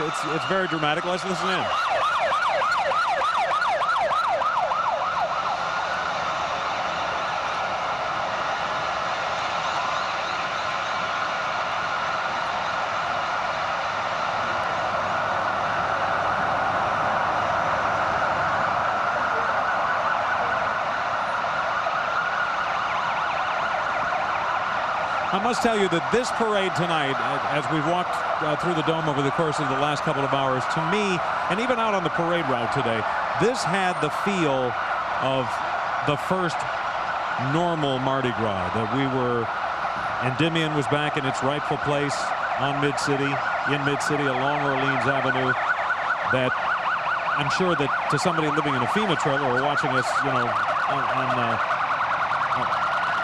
It's very dramatic. Let's listen in. I must tell you that this parade tonight, as we've walked through the dome over the course of the last couple of hours, to me, and even out on the parade route today, this had the feel of the first normal Mardi Gras, that we were, Endymion was back in its rightful place on Mid-City, in Mid-City along Orleans Avenue, that I'm sure that to somebody living in a FEMA trailer or watching us, you know,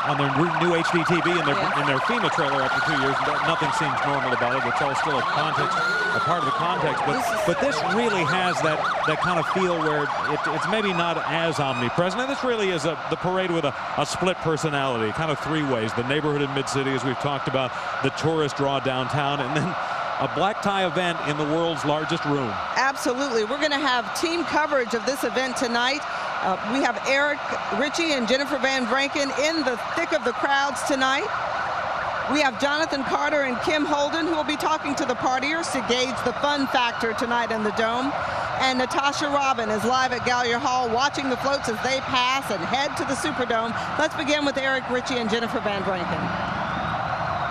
on their new HD TV in their FEMA trailer after 2 years, nothing seems normal about it. It's all still a part of the context. But this really has that kind of feel where it's maybe not as omnipresent. And this really is the parade with a split personality, kind of three ways. The neighborhood in Mid-City, as we've talked about, the tourist draw downtown, and then a black tie event in the world's largest room. Absolutely. We're going to have team coverage of this event tonight. We have Eric Ritchie and Jennifer Van Vranken in the thick of the crowds tonight. We have Jonathan Carter and Kim Holden, who will be talking to the partiers to gauge the fun factor tonight in the Dome. And Natasha Robin is live at Gallier Hall watching the floats as they pass and head to the Superdome. Let's begin with Eric Ritchie and Jennifer Van Vranken.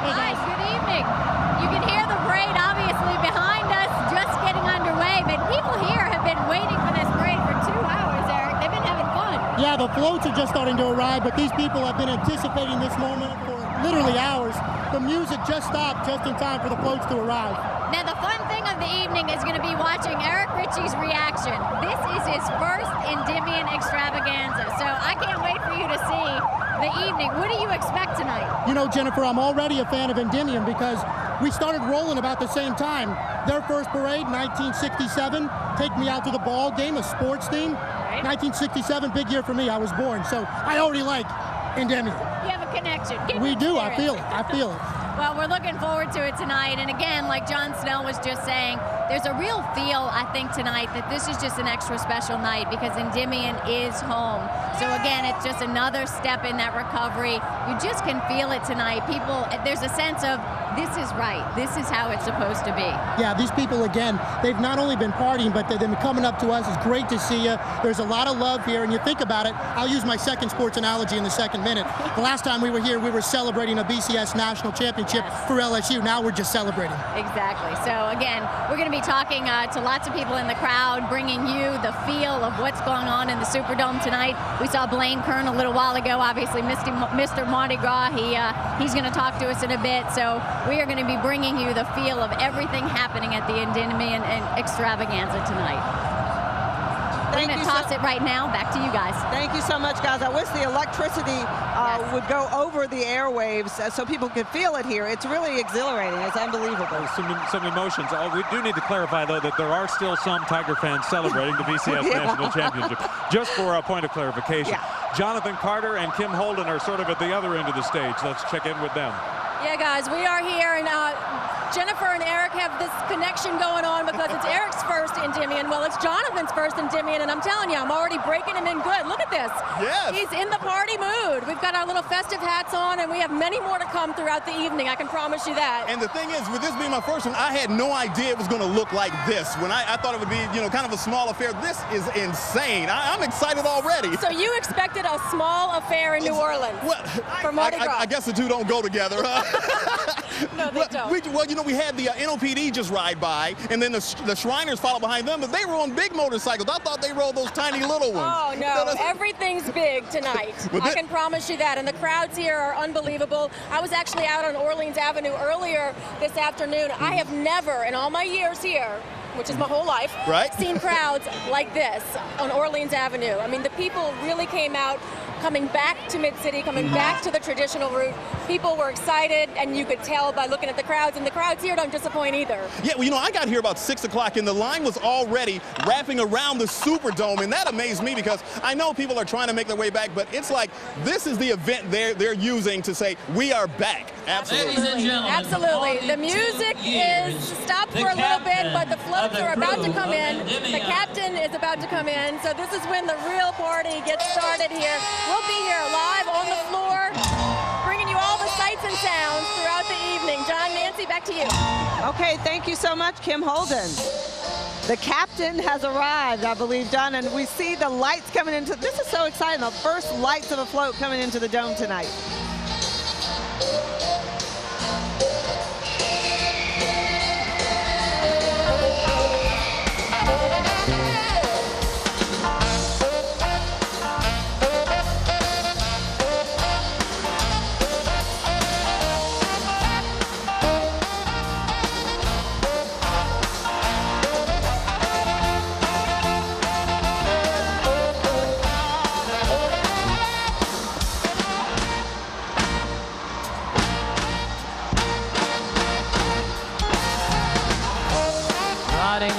Hey guys, good evening. You can hear the parade obviously behind us, just getting underway, but people here have been waiting for this parade for 2 hours, Eric. They've been having fun. Yeah, the floats are just starting to arrive, but these people have been anticipating this moment for literally hours. The music just stopped just in time for the floats to arrive. Now the fun thing of the evening is going to be watching Eric Ritchie's reaction. This is his first Endymion extravaganza, so I can't wait for you to see the evening. What do you expect tonight? You know, Jennifer, I'm already a fan of Endymion because we started rolling about the same time. Their first parade, 1967, Take Me Out to the Ball Game, a sports theme. Right. 1967, big year for me. I was born, so I already like Endymion. You have a connection. We do. I feel it. I feel it. Well, we're looking forward to it tonight. And again, like John Snell was just saying, there's a real feel, I think, tonight that this is just an extra special night because Endymion is home. So again, it's just another step in that recovery. You just can feel it tonight. People, there's a sense of this is right. This is how it's supposed to be. Yeah, these people, again, they've not only been partying, but they've been coming up to us. It's great to see you. There's a lot of love here. And you think about it, I'll use my second sports analogy in the second minute. The last time we were here, we were celebrating a BCS national championship for LSU. Now we're just celebrating. Exactly. So again, we're going to be talking to lots of people in the crowd, bringing you the feel of what's going on in the Superdome tonight. We saw Blaine Kern a little while ago, obviously Mr. Mardi Gras. He's going to talk to us in a bit. So we are going to be bringing you the feel of everything happening at the Endymion extravaganza tonight. I'm going to toss it right now. Back to you guys. Thank you so much, guys. I wish the electricity would go over the airwaves so people could feel it here. It's really exhilarating. It's unbelievable. Some emotions. We do need to clarify, though, that there are still some Tiger fans celebrating the BCS National Championship. Just for a point of clarification. Yeah. Jonathan Carter and Kim Holden are sort of at the other end of the stage. Let's check in with them. Yeah, guys, we are here, and Jennifer and Eric have this connection going on because it's Eric's first Endymion. Well, it's Jonathan's first Endymion, and I'm telling you, I'm already breaking him in good. Look at this. Yes. He's in the party mood. We've got our little festive hats on, and we have many more to come throughout the evening. I can promise you that. And the thing is, with this being my first one, I had no idea it was going to look like this. When I thought it would be, you know, kind of a small affair. This is insane. I'm excited already. So you expected a small affair in New Orleans for Mardi Gras. I guess the two don't go together, huh? No, they don't. Well, you know, we had the NOPD just ride by, and then the Shriners follow behind them, but they were on big motorcycles. I thought they rode those tiny little ones. Oh, no. Everything's big tonight. I can promise you that. And the crowds here are unbelievable. I was actually out on Orleans Avenue earlier this afternoon. I have never, in all my years here, which is my whole life, seen crowds like this on Orleans Avenue. I mean, the people really came out, coming back to Mid-City, coming back to the traditional route. People were excited, and you could tell by looking at the crowds, and the crowds here don't disappoint either. Yeah, well, you know, I got here about 6 o'clock, and the line was already wrapping around the Superdome, and that amazed me because I know people are trying to make their way back, but it's like this is the event they're using to say, we are back. Absolutely. Absolutely. The music is stopped for a little bit. but the floats are about to come in. The captain is about to come in, so this is when the real party gets started here. We'll be here live on the floor, bringing you all the sights and sounds throughout the evening. John, Nancy, back to you. Okay, thank you so much, Kim Holden. The captain has arrived, I believe, John, and we see the lights coming into, this is so exciting, the first lights of a float coming into the dome tonight.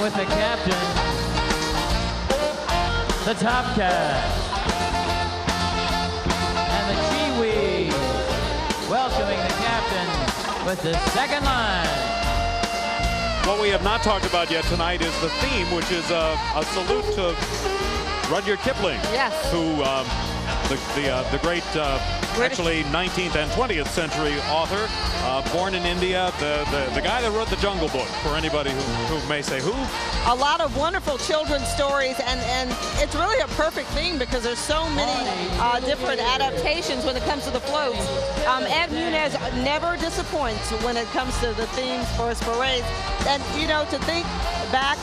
With the captain, the Top Cat, and the Chiwi, welcoming the captain with the second line. What we have not talked about yet tonight is the theme, which is a salute to Rudyard Kipling, yes, who the great actually 19th and 20th century author, born in India, the guy that wrote the Jungle Book, for anybody who may say who. A lot of wonderful children's stories, and it's really a perfect theme because there's so many different adaptations when it comes to the floats. Ed Nunez never disappoints when it comes to the themes for his parades. And, you know, to think back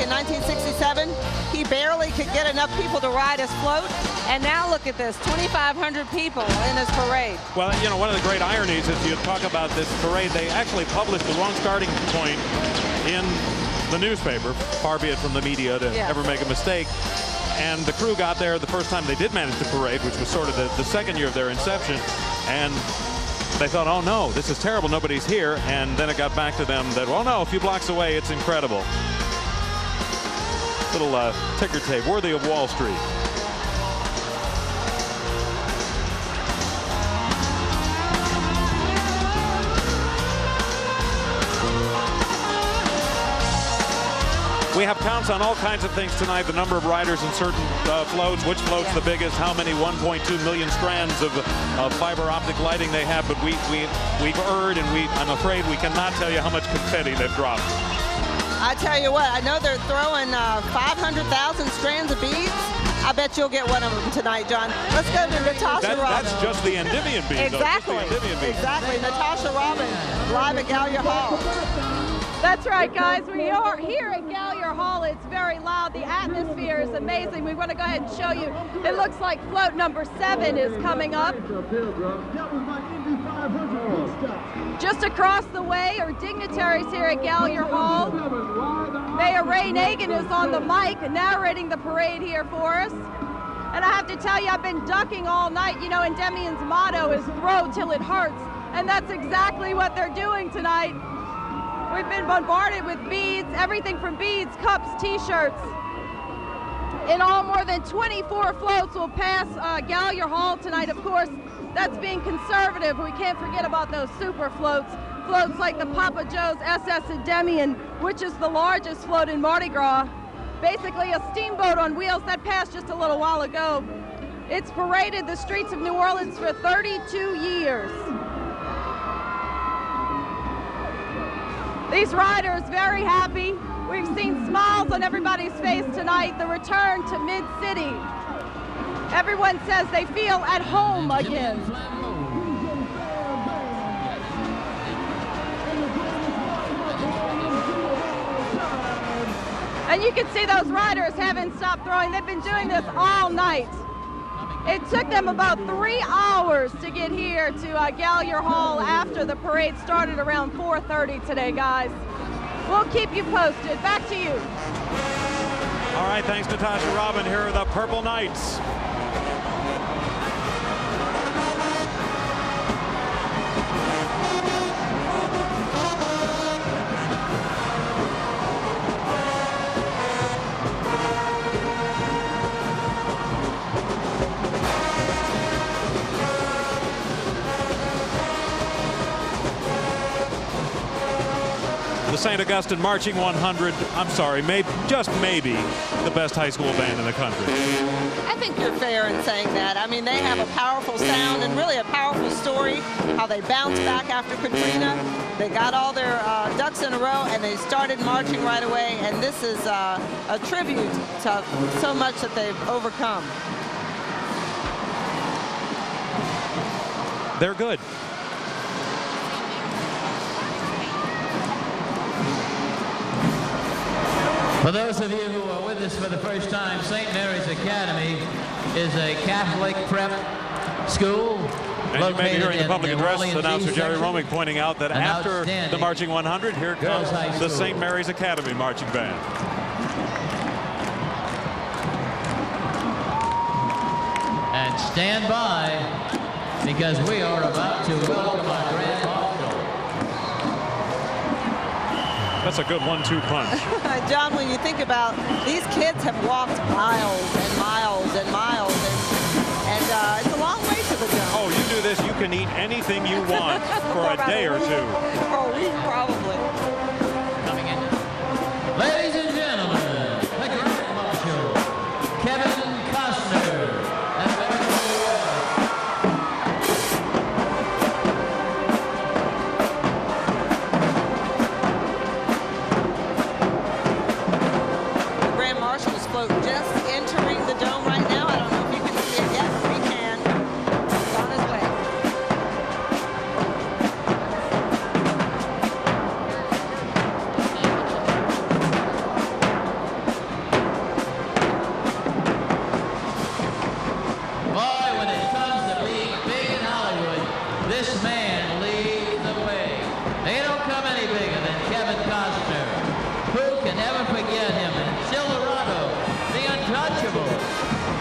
in 1967, he barely could get enough people to ride his float. And now look at this, 2,500 people in his parade. Well, you know, one of the great ironies is you talk about this parade, they actually published the wrong starting point in the newspaper, far be it from the media to ever make a mistake. And the crew got there the first time they did manage to parade, which was sort of the second year of their inception. And they thought, oh no, this is terrible, nobody's here. And then it got back to them that, well, no, a few blocks away, it's incredible. Little ticker tape, worthy of Wall Street. We have counts on all kinds of things tonight, the number of riders in certain floats, which float's the biggest, how many 1.2 million strands of fiber optic lighting they have, but we've erred, and I'm afraid we cannot tell you how much confetti they've dropped. I tell you what, I know they're throwing 500,000 strands of beads. I bet you'll get one of them tonight, John. Let's go to Natasha Robin. That's just the Endymion beads. Exactly. Just the Endymion beads. Exactly. Natasha Robin, live at Gallier Hall. That's right, guys. We are here at Gallier Hall. It's very loud. The atmosphere is amazing. We want to go ahead and show you. It looks like float number 7 is coming up. Just across the way are dignitaries here at Gallier Hall. Mayor Ray Nagin is on the mic narrating the parade here for us. And I have to tell you, I've been ducking all night. You know, Endymion's motto is throw till it hurts. And that's exactly what they're doing tonight. We've been bombarded with beads, everything from beads, cups, t-shirts. In all, more than 24 floats will pass Gallier Hall tonight. Of course, that's being conservative. We can't forget about those super floats. Floats like the Papa Joe's SS Endymion, which is the largest float in Mardi Gras. Basically a steamboat on wheels that passed just a little while ago. It's paraded the streets of New Orleans for 32 years. These riders very happy. We've seen smiles on everybody's face tonight, the return to Mid-City. Everyone says they feel at home again. And you can see those riders haven't stopped throwing. They've been doing this all night. It took them about 3 hours to get here to Gallier Hall after the parade started around 4:30 today, guys. We'll keep you posted. Back to you. All right, thanks, Natasha Robin. Here are the Purple Knights. The St. Augustine Marching 100, I'm sorry, just maybe the best high school band in the country. I think you're fair in saying that. I mean, they have a powerful sound and really a powerful story, how they bounced back after Katrina. They got all their ducks in a row, and they started marching right away, and this is a tribute to so much that they've overcome. They're good. For those of you who are with us for the first time, St. Mary's Academy is a Catholic prep school. And you may be hearing the public address announcer Jerry Romick pointing out that after the Marching 100, here comes the St. Mary's Academy Marching Band. And stand by, because we are about to welcome our grand marshal. That's a good 1-2 punch. John, when you think about these kids have walked miles and miles and miles, and it's a long way to the dome. Oh, you do this, you can eat anything you want for a day or two. For a week, probably. Coming in. Ladies and gentlemen, the grand marshal, Kevin Costner. Just entering the dome right now. I don't know if you can see it yet, but we can. He's on his way. Boy, when it comes to being big in Hollywood, this man leads the way. They don't come any bigger than Kevin Costner. Who can ever forget him? And Silverado, the untouchable.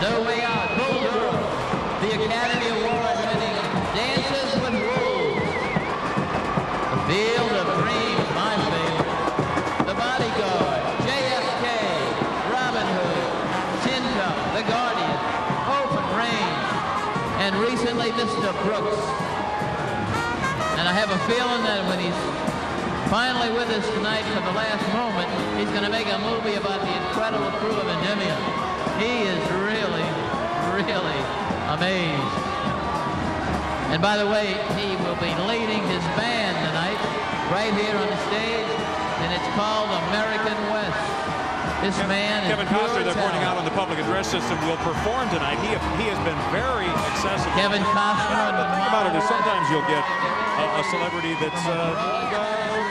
No Way Out, Bull Durham, the Academy Award-winning Dances with Wolves. The Field of Dreams, my favorite. The Bodyguard, JFK, Robin Hood, Tin Cup, The Guardian, Open Range, and recently Mr. Brooks. And I have a feeling that when he's finally with us tonight for the last moment, he's going to make a movie about the incredible crew of Endymion. He is really, really amazed. And by the way, he will be leading his band tonight right here on the stage, and it's called American West. This man Kevin Costner, they're pointing out on the public address system, will perform tonight. He has been very accessible. Kevin Costner. The thing about it is sometimes you'll get a celebrity that's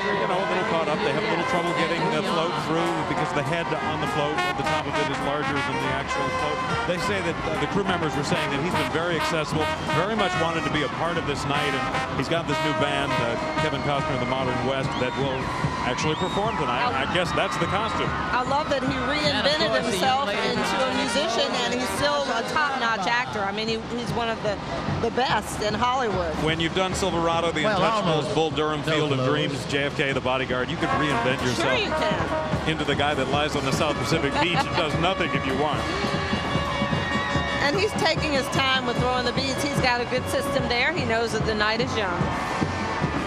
you know, a little caught up. They have a little trouble getting the float through because the head on the float at the top of it is larger than the actual float. They say that the crew members were saying that he's been very accessible, very much wanted to be a part of this night, and he's got this new band, Kevin Costner and the Modern West, that will actually perform tonight. I guess that's the costume. I love that he reinvented himself into a musician, and he's still a top-notch actor. I mean, he's one of the best in Hollywood. When you've done Silverado, The Untouchables, Bull Durham, Field of Dreams, JFK, The Bodyguard, you could reinvent yourself into the guy that lies on the South Pacific beach and does nothing if you want. And he's taking his time with throwing the beats. He's got a good system there. He knows that the night is young.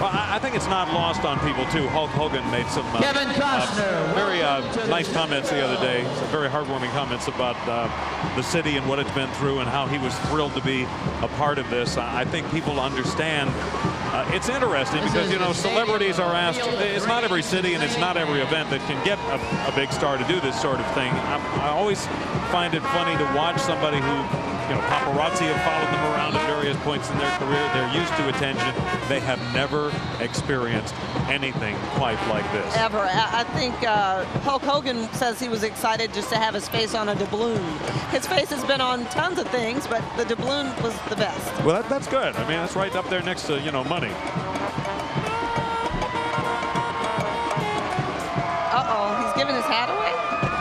Well, I think it's not lost on people, too. Hulk Hogan made some Kevin Costner, very nice comments the other day, some very heartwarming comments about the city and what it's been through and how he was thrilled to be a part of this. I think people understand. It's interesting because, you know, celebrities are asked, it's not every city and it's not every event that can get a big star to do this sort of thing. I always find it funny to watch somebody who, you know, paparazzi have followed them around at various points in their career. They're used to attention. They have never experienced anything quite like this. Ever. I think Hulk Hogan says he was excited just to have his face on a doubloon. His face has been on tons of things, but the doubloon was the best. Well, that's good. I mean, that's right up there next to, you know, money. Uh-oh, he's giving his hat away?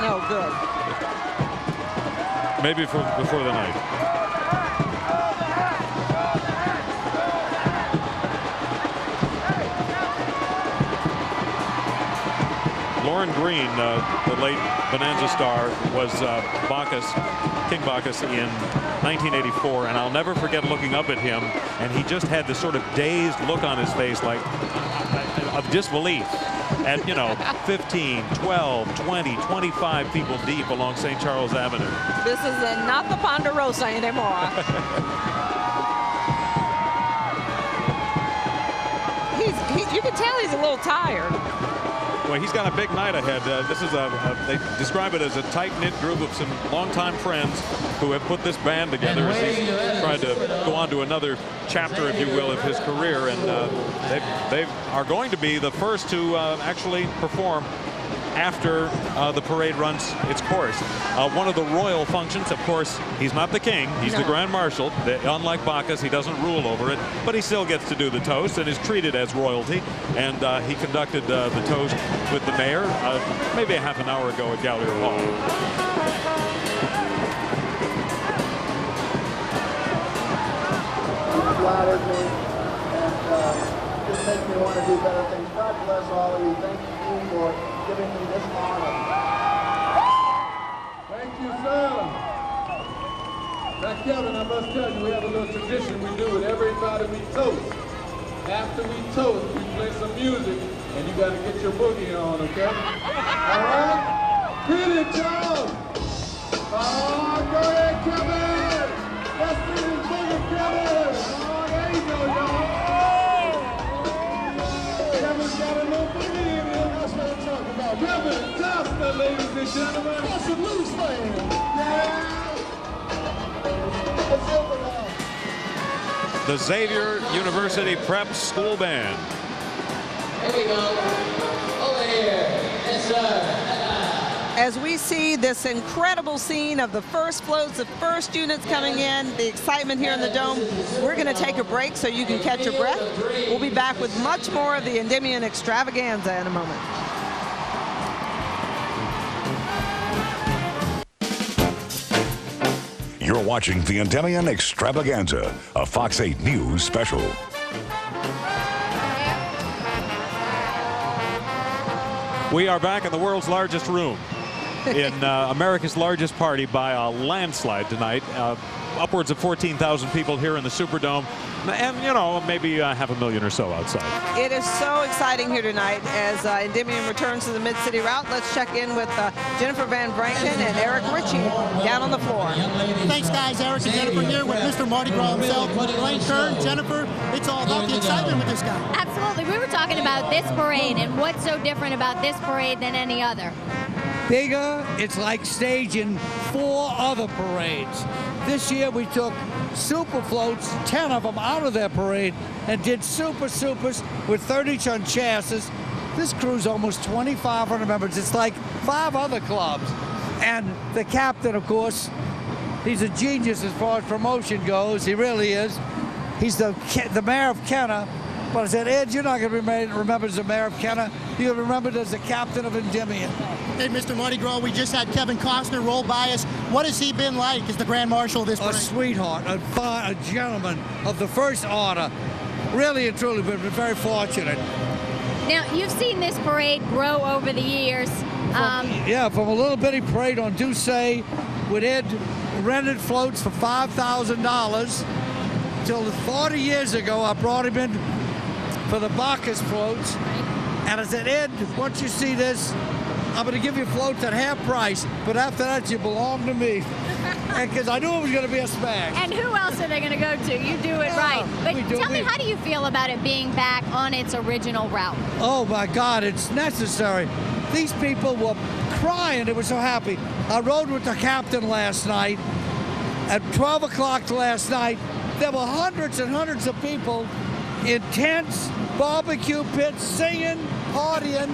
No, good. Maybe before the night. Lauren Green, the late Bonanza star, was King Bacchus in 1984, and I'll never forget looking up at him, and he just had this sort of dazed look on his face, like of disbelief. at, you know, 15, 12, 20, 25 people deep along St. Charles Avenue. This is not the Ponderosa anymore. You can tell he's a little tired. Well, he's got a big night ahead. This is they describe it as a tight-knit group of some longtime friends who have put this band together as he's tried to go on to another chapter, if you will, of his career. And they are going to be the first to actually perform after the parade runs its course. One of the royal functions, of course, he's not the king, he's the Grand Marshal. Unlike Bacchus, he doesn't rule over it, but he still gets to do the toast and is treated as royalty. And he conducted the toast with the mayor maybe a half an hour ago at Gallier Hall. Flattered me, and just makes me want to do better things. God bless all of you. Thank you for giving me this honor. Thank you, sir. Now, Kevin, I must tell you, we have a little tradition we do with everybody we toast. After we toast, we play some music, and you got to get your boogie on, okay? All right? Hit it, Charles! Oh, go ahead, Kevin! Let's do this boogie, Kevin! Oh, there you go, y'all! Kevin's got a little boogie in here, that's what I'm talking about. Kevin Costa, ladies and gentlemen! That's a loose man! Yeah! Let's open up! The Xavier University Prep School Band. Here we go. Over here. Yes, sir. As we see this incredible scene of the first floats, the first units coming in, the excitement here in the Dome, we're going to take a break so you can catch your breath. We'll be back with much more of the Endymion extravaganza in a moment. You're watching the Endymion Extravaganza, a Fox 8 News special. We are back in the world's largest room in America's largest party by a landslide tonight. Upwards of 14,000 people here in the Superdome, and, you know, maybe 500,000 or so outside. It is so exciting here tonight as Endymion returns to the Mid-City route. Let's check in with Jennifer Van Branken and Eric Ritchie down on the floor. Thanks, guys. Eric and Jennifer here with Mr. Mardi Gras himself. Blaine Kern, Jennifer, it's all about the excitement with this guy. Absolutely. We were talking about this parade and what's so different about this parade than any other. Bigger, it's like staging 4 other parades. This year we took super floats, 10 of them out of their parade, and did super supers with 30-ton chassis. This crew's almost 2,500 members. It's like 5 other clubs. And the captain, of course, he's a genius as far as promotion goes. He really is. He's the mayor of Kenner. But I said, Ed, you're not going to be remembered as the mayor of Kenner. You're going to be remembered as the captain of Endymion. Hey, Mr. Mardi Gras, we just had Kevin Costner roll by us. What has he been like as the Grand Marshal of this parade? A sweetheart, a gentleman of the first order. Really and truly been very fortunate. Now, you've seen this parade grow over the years. From a little bitty parade on Doucet with Ed rented floats for $5,000 till 40 years ago I brought him in for the Bacchus floats. And I said, Ed, once you see this, I'm going to give you floats at half price, but after that, you belong to me. Because I knew it was going to be a smash. And who else are they going to go to? You do it right. But tell me, how do you feel about it being back on its original route? Oh, my God, it's necessary. These people were crying. They were so happy. I rode with the captain last night. At 12 o'clock last night, there were hundreds and hundreds of people in tents, barbecue pits, singing, partying,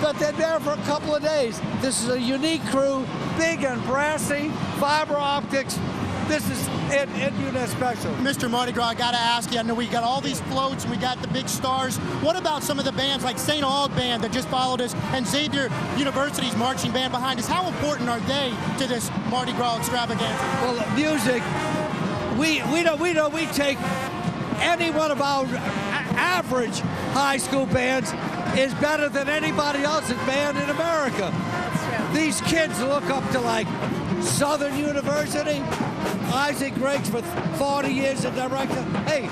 but they're there for a couple of days. This is a unique crew, big and brassy, fiber optics. This is Endymion special. Mr. Mardi Gras, I got to ask you, I know we got all these floats and we got the big stars. What about some of the bands like St. Aug Band that just followed us and Xavier University's marching band behind us? How important are they to this Mardi Gras extravaganza? Well, music, we take any one of our average high school bands is better than anybody else's band in America. That's true. These kids look up to like Southern University, Isaac Riggs for 40 years as director. Hey,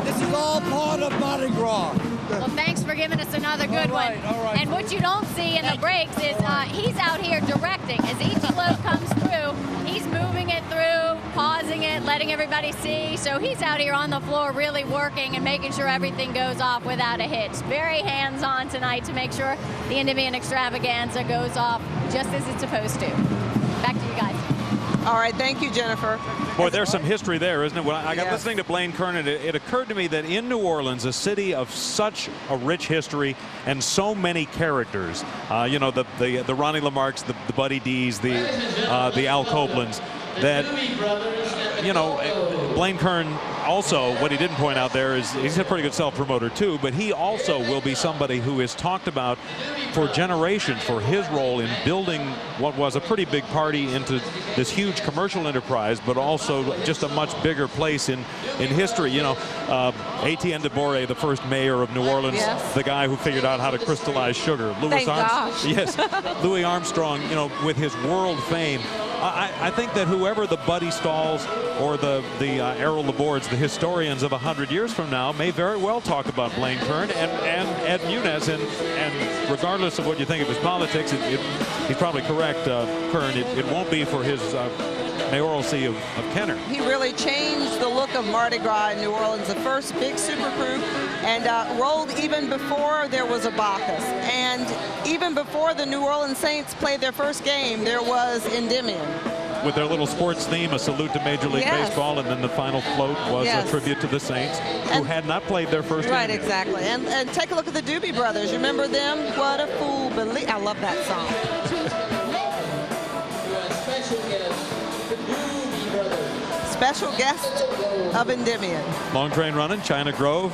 This is all part of Mardi Gras. Well, thanks for giving us another good one. All right. And what you don't see in the breaks is he's out here directing. As each float comes through, he's moving it through, pausing it, letting everybody see. So he's out here on the floor really working and making sure everything goes off without a hitch. Very hands-on tonight to make sure the Endymion extravaganza goes off just as it's supposed to. Back to you guys. All right, thank you, Jennifer. Boy, there's some history there, isn't it? When I got listening to Blaine Kernan, it occurred to me that in New Orleans, a city of such a rich history and so many characters, you know, the Ronnie Lamarcks, the Buddy Dees, the Al Copelands, that, you know, Blaine Kern also, what he didn't point out there is he's a pretty good self-promoter too, but he also will be somebody who is talked about for generations for his role in building what was a pretty big party into this huge commercial enterprise, but also just a much bigger place in history. You know, Etienne de Boré, the first mayor of New Orleans, the guy who figured out how to crystallize sugar. Louis Armstrong, you know, with his world fame. I think that whoever the Buddy Stalls or the Errol Labords, the historians of 100 years from now, may very well talk about Blaine Kern and Ed Munez, and regardless of what you think of his politics, he's probably correct, Kern, it won't be for his mayoralty of Kenner. He really changed the look of Mardi Gras in New Orleans, the first big super group, and rolled even before there was a Bacchus. And even before the New Orleans Saints played their first game, there was Endymion. With their little sports theme, a salute to Major League Baseball, and then the final float was a tribute to the Saints, who had not played their first game. Right, exactly. And take a look at the Doobie Brothers. You remember them? What a fool believe. I love that song. Special guest of Endymion. Long Train Running, China Grove,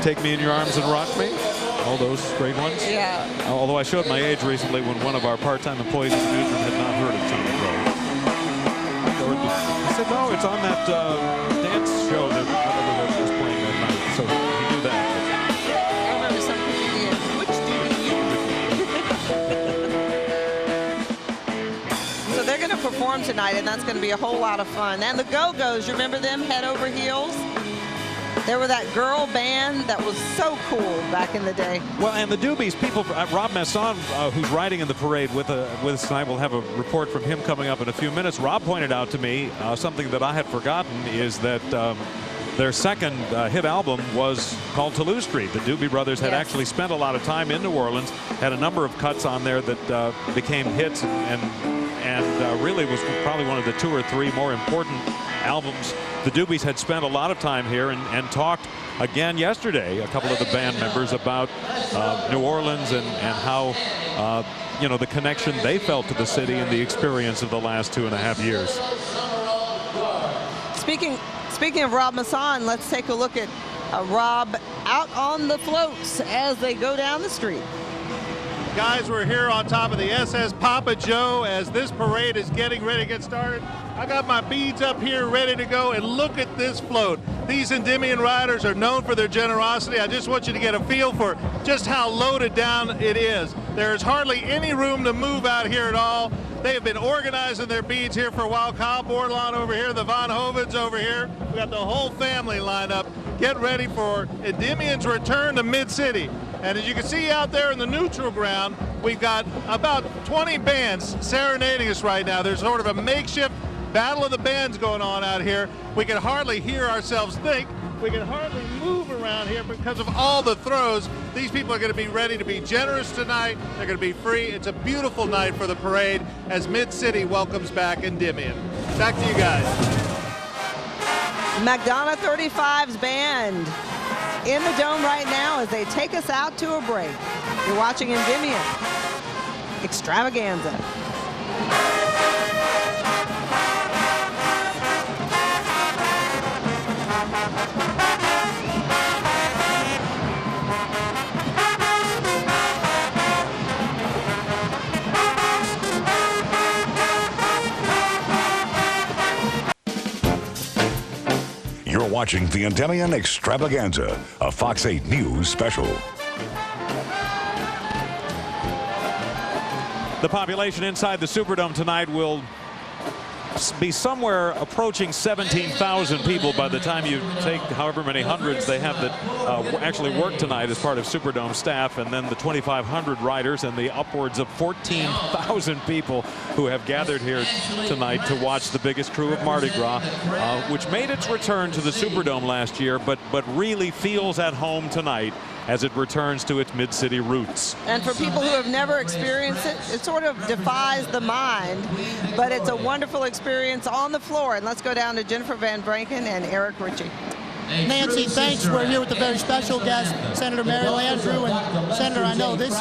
Take Me in Your Arms and Rock Me. All those great ones. Yeah. Although I showed my age recently when one of our part-time employees in the newsroom had not heard of China Grove. I said, no, it's on that dance show that was playing that night. So he knew that. I remember something he did. So they're going to perform tonight, and that's going to be a whole lot of fun. And the Go-Go's, you remember them, Head Over Heels? They were that girl band that was so cool back in the day. Well, and the Doobies, people, Rob Masson, who's riding in the parade with us tonight, we'll have a report from him coming up in a few minutes. Rob pointed out to me something that I had forgotten is that their second hit album was called Toulouse Street. The Doobie Brothers had actually spent a lot of time in New Orleans, had a number of cuts on there that became hits, and really was probably one of the 2 or 3 more important albums. The Doobies had spent a lot of time here and talked again yesterday, a couple of the band members, about New Orleans and how, you know, the connection they felt to the city and the experience of the last 2.5 years. Speaking of Rob Masson, let's take a look at Rob out on the floats as they go down the street. Guys, we're here on top of the SS Papa Joe as this parade is getting ready to get started. I got my beads up here ready to go, and look at this float. These Endymion riders are known for their generosity. I just want you to get a feel for just how loaded down it is. There's hardly any room to move out here at all. They have been organizing their beads here for a while. Kyle Bordelon over here, the Von Hovens over here. We got the whole family lined up. Get ready for Endymion's return to Mid-City. And as you can see out there in the neutral ground, we've got about 20 bands serenading us right now. There's sort of a makeshift battle of the bands going on out here. We can hardly hear ourselves think. We can hardly move around here because of all the throws. These people are going to be ready to be generous tonight. They're going to be free. It's a beautiful night for the parade as Mid-City welcomes back Endymion. Back to you guys. McDonough 35's band in the dome right now as they take us out to a break. You're watching Endymion Extravaganza. You're watching the Endymion Extravaganza, a Fox 8 News special. The population inside the Superdome tonight will be somewhere approaching 17,000 people by the time you take however many hundreds they have that actually work tonight as part of Superdome staff, and then the 2,500 riders and the upwards of 14,000 people who have gathered here tonight to watch the biggest crew of Mardi Gras, which made its return to the Superdome last year, but really feels at home tonight as it returns to its mid-city roots. And for people who have never experienced it, it sort of defies the mind, but it's a wonderful experience on the floor. And let's go down to Jennifer Van Branken and Eric Ritchie. Nancy, thanks. We're here with a very special guest, Senator Mary Landrieu. And Senator, I know this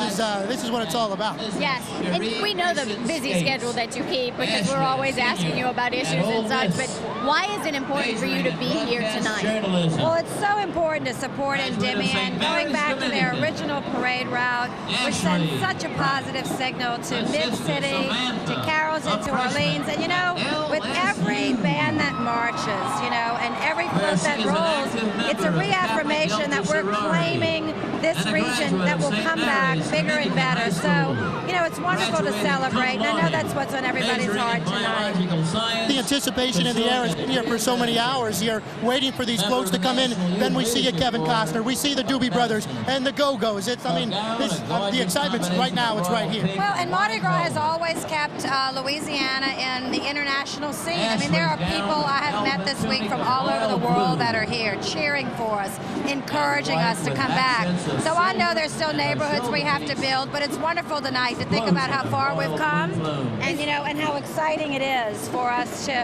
is what it's all about. Yes, and we know the busy schedule that you keep because we're always asking you about issues and such, but why is it important for you to be here tonight? Well, it's so important to support Endymion. Going back to their original parade route, which sends such a positive signal to Mid-City, to Carols, and to Orleans. And, you know, with every band that marches, you know, and every float that rolls, it's a reaffirmation that we're claiming this region that will come back bigger and better. So, you know, it's wonderful to celebrate, and I know that's what's on everybody's heart tonight. The anticipation in the air is here for so many hours here, waiting for these floats to come in. Then we see a Kevin Costner, we see the Doobie Brothers, and the Go-Go's. The excitement's right now, it's right here. Well, and Mardi Gras has always kept Louisiana in the international scene. I mean, there are people I have met this week from all over the world that are here cheering for us, encouraging us to come back. So I know there's still neighborhoods we have to build, but it's wonderful tonight to think about how far we've come, and you know, and how exciting it is for us to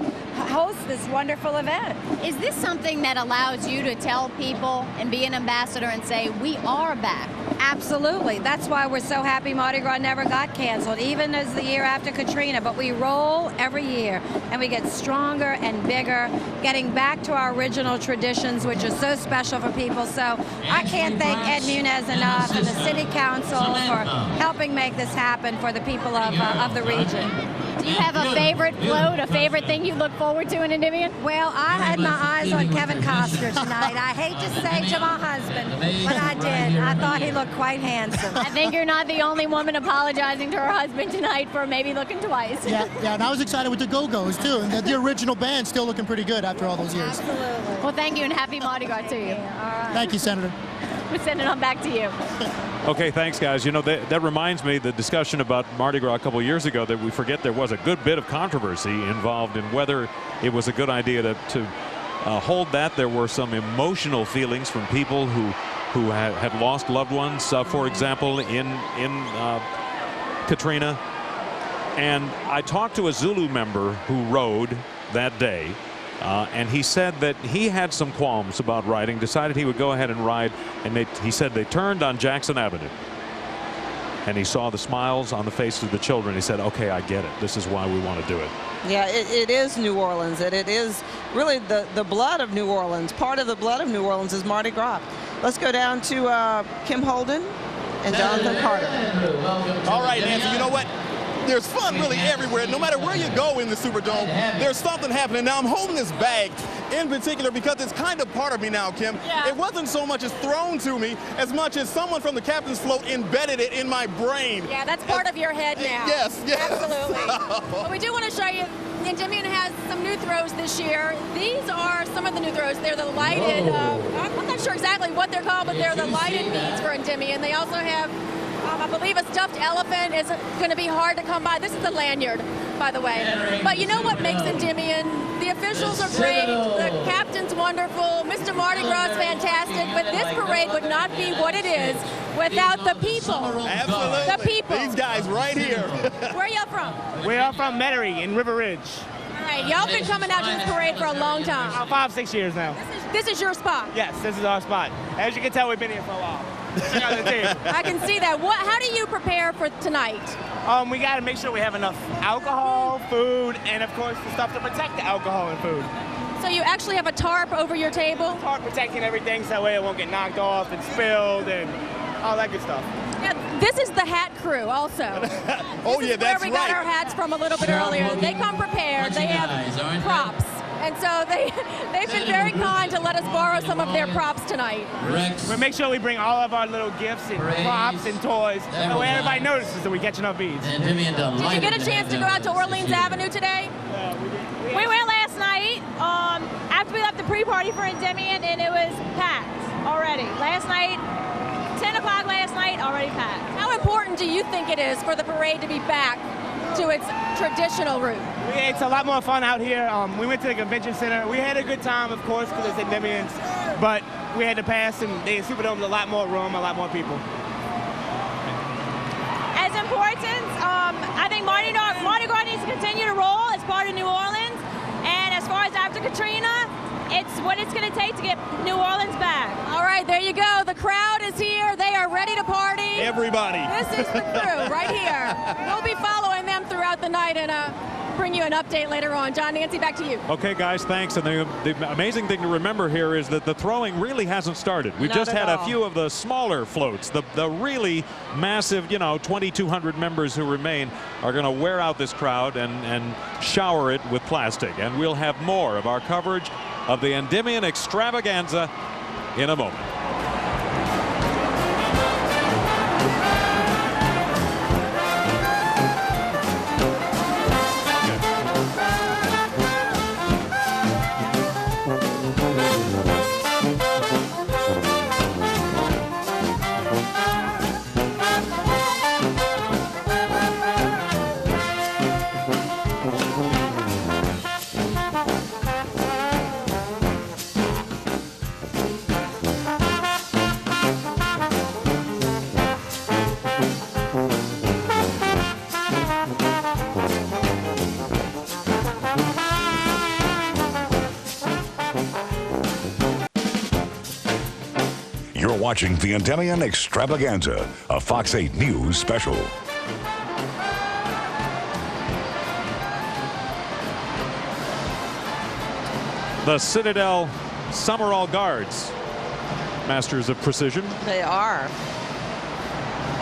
host this wonderful event. Is this something that allows you to tell people and be an ambassador and say, we are back? Absolutely. That's why we're so happy Mardi Gras never got canceled, even as the year after Katrina. But we roll every year, and we get stronger and bigger, getting back to our original traditions, which are so special for people. So I can't thank Ed Munez enough and the City Council for helping make this happen for the people of the region. Do you have a favorite float, a favorite thing you look forward to in Endymion? Well, I had my eyes on Kevin Costner tonight. I hate to say to my husband, but I did. I thought he looked quite handsome. I think you're not the only woman apologizing to her husband tonight for maybe looking twice. Yeah, and I was excited with the Go-Go's, too. And the original band still looking pretty good after all those years. Absolutely. Well, thank you, and happy Mardi Gras to you. All right. Thank you, Senator. We're sending it on back to you. Okay, thanks, guys. You know, that reminds me the discussion about Mardi Gras a couple years ago, that we forget there was a good bit of controversy involved in whether it was a good idea to hold that. There were some emotional feelings from people who had lost loved ones, for example, in Katrina. And I talked to a Zulu member who rode that day. And he said that he had some qualms about riding, decided he would go ahead and ride, and he said they turned on Jackson Avenue. And he saw the smiles on the faces of the children. He said, okay, I get it. This is why we want to do it. Yeah, it is New Orleans, and it is really the blood of New Orleans. Part of the blood of New Orleans is Mardi Gras. Let's go down to Kim Holden and Jonathan Carter. All right, Nancy, you know what? There's fun really everywhere. No matter where you go in the Superdome, there's something happening. Now, I'm holding this bag in particular because it's kind of part of me now, Kim. Yeah. It wasn't so much as thrown to me as much as someone from the captain's float embedded it in my brain. Yeah, that's part of your head now. Yes, yes. Absolutely. But we do want to show you, Endymion has some new throws this year. These are some of the new throws. They're the lighted, I'm not sure exactly what they're called, but they're the lighted beads for Endymion. They also have, I believe, a stuffed elephant is going to be hard to come by. This is a lanyard, by the way. But you know what makes Endymion? The officials are great. The captain's wonderful. Mr. Mardi Gras is fantastic. But this parade would not be what it is without the people. Absolutely. The people. These guys right here. Where are y'all from? We are from Metairie in River Ridge. All right, y'all been coming out to this parade for a long time. About 5-6 years now. This is your spot. Yes, this is our spot. As you can tell, we've been here for a while. Check out the team. I can see that. How do you prepare for tonight? We got to make sure we have enough alcohol, food, and of course the stuff to protect the alcohol and food. So you actually have a tarp over your table? Tarp protecting everything so that way it won't get knocked off and spilled and all that good stuff. Yeah, this is the hat crew also. Oh yeah, that's right. Where we got our hats from a little bit earlier. They come prepared. They have props. And so they've been very kind to let us borrow some of their props tonight. We make sure we bring all of our little gifts and props and toys. That way everybody notices that we catch enough beads. Did you get a chance to go out to Orleans Avenue today? Yeah, we We went last night after we left the pre-party for Endymion, and it was packed already. Last night, 10 o'clock last night, already packed. How important do you think it is for the parade to be back to its traditional route? It's a lot more fun out here. We went to the convention center. We had a good time, of course, because it's Endymions, but we had to pass, and the Superdome's a lot more room, a lot more people. As important, I think Mardi Gras needs to continue to roll as part of New Orleans. And as far as after Katrina, it's what it's going to take to get New Orleans back. All right, there you go. The crowd is here. They are ready to party. Everybody. This is the crew right here. We'll be following them throughout the night and bring you an update later on. John, Nancy, back to you. Okay, guys, thanks. And the amazing thing to remember here is that the throwing really hasn't started. We just had a few of the smaller floats. The really massive, 2,200 members who remain are going to wear out this crowd and shower it with plastic. And we'll have more of our coverage of the Endymion extravaganza in a moment. You're watching the Endymion Extravaganza, a Fox 8 News special. The Citadel Summerall Guards, masters of precision. They are.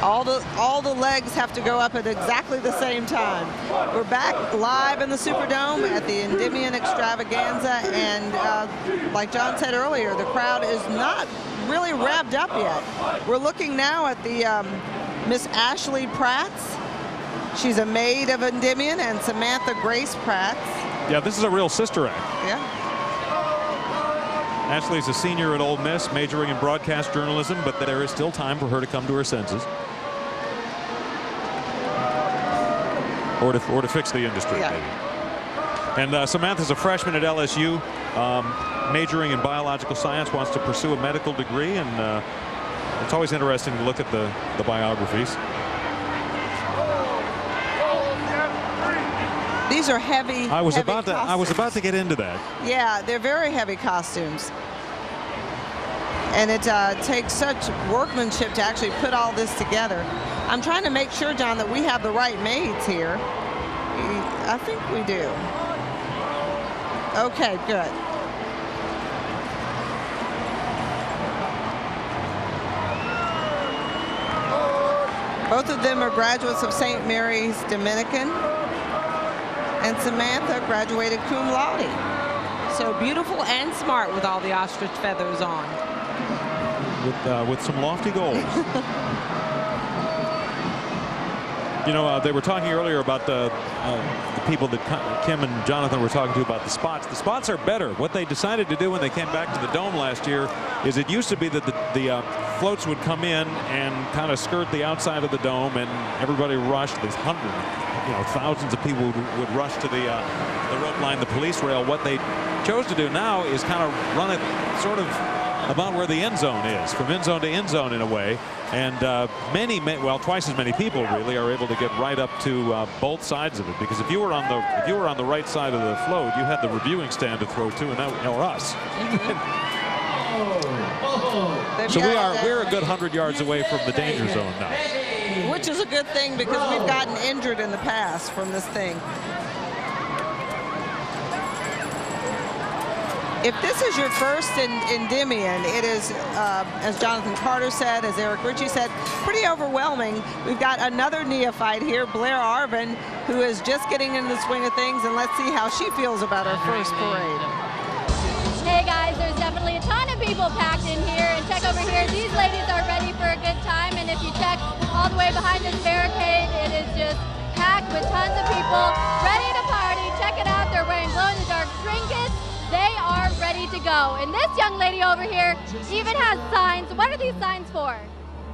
All the legs have to go up at exactly the same time. We're back live in the Superdome at the Endymion Extravaganza, and like John said earlier, the crowd is not really revved up yet. We're looking now at the Miss Ashley Pratts. She's a maid of Endymion, and Samantha Grace Pratts. Yeah, this is a real sister act. Yeah. Ashley's a senior at Ole Miss, majoring in broadcast journalism, but there is still time for her to come to her senses. Or to fix the industry, maybe. And Samantha's a freshman at LSU, majoring in biological science, wants to pursue a medical degree, and it's always interesting to look at the biographies. These are heavy. I was about to get into that. Yeah, they're very heavy costumes, and it takes such workmanship to actually put all this together. I'm trying to make sure, John, that we have the right maids here. I think we do. Okay, good. Both of them are graduates of St. Mary's Dominican, and Samantha graduated cum laude. So beautiful and smart with all the ostrich feathers on. With some lofty goals. You know, they were talking earlier about the people that Kim and Jonathan were talking to about the spots. The spots are better. What they decided to do when they came back to the Dome last year is it used to be that the floats would come in and kind of skirt the outside of the Dome, and everybody rushed. These hundreds, thousands of people would rush to the rope line, the police rail. What they chose to do now is kind of run it sort of about where the end zone is, from end zone to end zone in a way. And twice as many people really are able to get right up to both sides of it. Because if you were on the right side of the float, you had the reviewing stand to throw to, and that or us. So we're a good 100 yards away from the danger zone now. Which is a good thing, because we've gotten injured in the past from this thing. If this is your first in Endymion, it is, as Jonathan Carter said, as Eric Ritchie said, pretty overwhelming. We've got another neophyte here, Blair Arvin, who is just getting into the swing of things, and let's see how she feels about her first parade. Hey guys, there's definitely a ton of people packed in here, and check over here, these ladies are ready for a good time, and if you check all the way behind this barricade, it is just packed with tons of people ready to party. Check it out, they're wearing glow-in-the-dark to go. And this young lady over here even has signs. What are these signs for?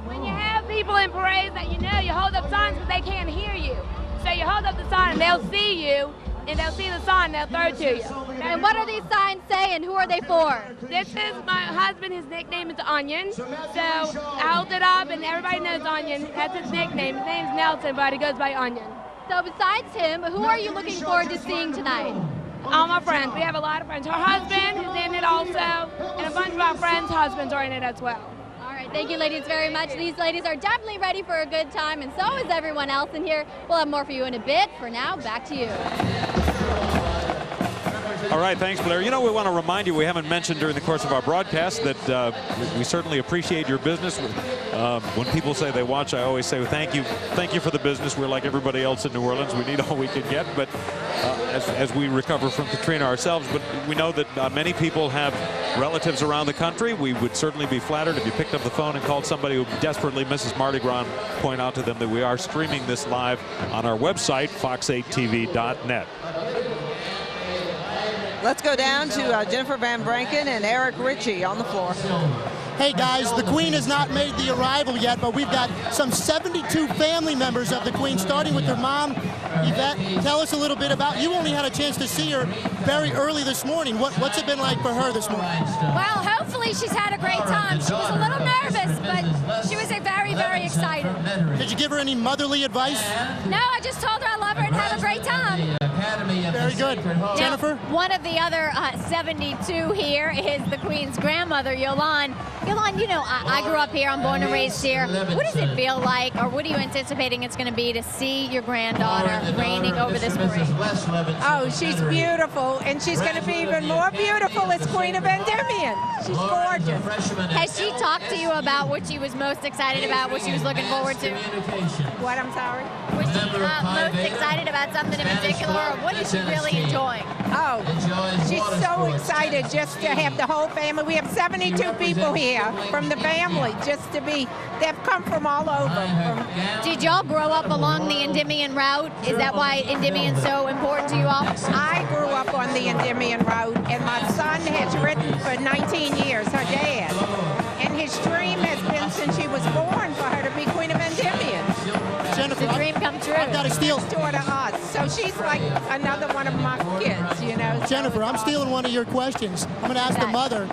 When you have people in parades that you know, you hold up signs but they can't hear you. So you hold up the sign and they'll see you, and they'll see the sign and they'll throw it to you. And what are these signs say, and who are they for? This is my husband. His nickname is Onion. So I hold it up and everybody knows Onion. That's his nickname. His name's Nelson, but he goes by Onion. So besides him, who are you looking forward to seeing tonight? All my friends. We have a lot of friends. Her husband is in it also, and a bunch of our friends' husbands are in it as well. All right, thank you ladies very much. These ladies are definitely ready for a good time, and so is everyone else in here. We'll have more for you in a bit. For now, back to you. All right, thanks, Blair. You know, we want to remind you, we haven't mentioned during the course of our broadcast that we certainly appreciate your business. When people say they watch, I always say, well, thank you for the business. We're like everybody else in New Orleans. We need all we can get, but as we recover from Katrina ourselves, but we know that many people have relatives around the country. We would certainly be flattered if you picked up the phone and called somebody who desperately misses Mardi Gras. Point out to them that we are streaming this live on our website, fox8tv.net. Let's go down to Jennifer Van Branken and Eric Ritchie on the floor. Hey guys, the Queen has not made the arrival yet, but we've got some 72 family members of the Queen, starting with her mom, Yvette. Tell us a little bit about, you only had a chance to see her very early this morning. What's it been like for her this morning? Well, hopefully she's had a great time. She was a little nervous, but she was very, very excited. Did you give her any motherly advice? No, I just told her I love her and have a great time. Very good. Jennifer? Now, one of the other 72 here is the Queen's grandmother, Yolande. Yolande, you know, I grew up here. I'm born and raised here. What does it feel like, or what are you anticipating it's going to be to see your granddaughter reigning over this parade? Oh, she's beautiful, and she's going to be even more beautiful as Queen of Endymion. She's gorgeous. Has she talked to you about what she was most excited about, what she was looking forward to? What, I'm sorry? Was she most excited about something in particular, or what is she really enjoying? Oh, she's so excited just to have the whole family. We have 72 people here from the family, just to be, they've come from all over. Did y'all grow up along the Endymion route? Is that why Endymion's so important to you all? I grew up on the Endymion route, and my son has ridden for 19 years, her dad. And his dream has been since she was born for her to be Queen of Endymion. Jennifer, the dream come true. I've got to steal. Next door to us. So she's like another one of my kids, you know. Jennifer, I'm stealing one of your questions. I'm going to ask the mother,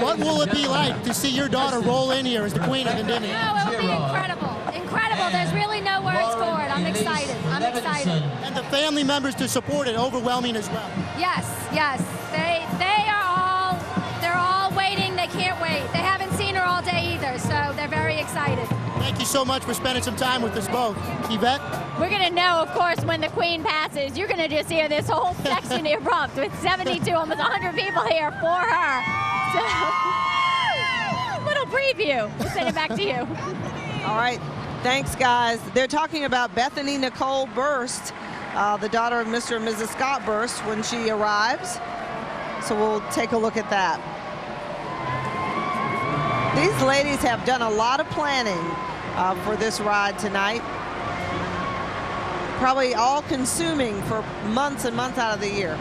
what will it be like to see your daughter roll in here as the Queen of Endymion? No, it will be incredible. Incredible. There's really no words for it. I'm excited. I'm excited. And the family members to support it, overwhelming as well. Yes, yes. They're all waiting. They can't wait. They haven't seen her all day either, so they're very excited. Thank you so much for spending some time with us both. Yvette? We're going to know, of course, when the Queen passes. You're going to just hear this whole section erupt with 72, almost 100 people here for her. So, little preview. We'll send it back to you. All right. Thanks, guys. They're talking about Bethany Nicole Burst, the daughter of Mr. and Mrs. Scott Burst, when she arrives. So we'll take a look at that. These ladies have done a lot of planning for this ride tonight. Probably all consuming for months and months out of the year.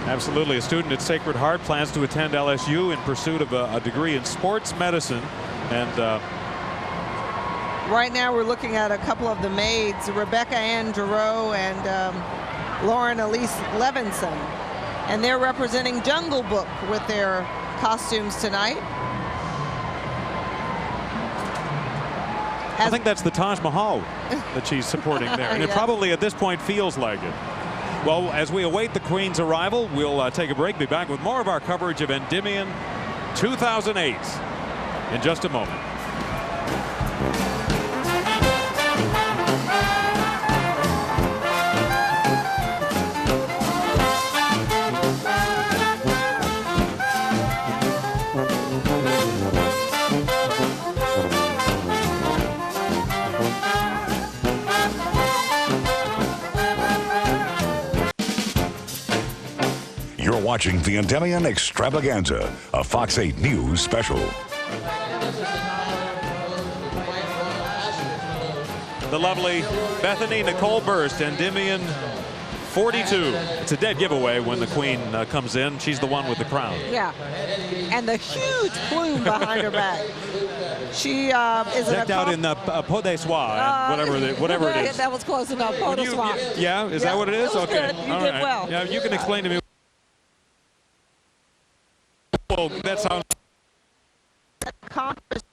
Absolutely. A student at Sacred Heart plans to attend LSU in pursuit of a degree in sports medicine. And right now we're looking at a couple of the maids, Rebecca Ann Giroux and Lauren Elise Levinson. And they're representing Jungle Book with their costumes tonight. I think that's the Taj Mahal that she's supporting there. And it probably at this point feels like it. Well, as we await the Queen's arrival, we'll take a break. Be back with more of our coverage of Endymion 2008 in just a moment. You're watching the Endymion Extravaganza, a Fox 8 News special. The lovely Bethany Nicole Burst, Endymion 42. It's a dead giveaway when the queen comes in. She's the one with the crown. Yeah, and the huge plume behind her back. She is decked out in the peau de soie, whatever it is. That was close enough. Peau de soie. Yeah, is that what it is? That was okay, good. You all did right. well. Yeah, you can explain to me. Well, that sounds. Accomplished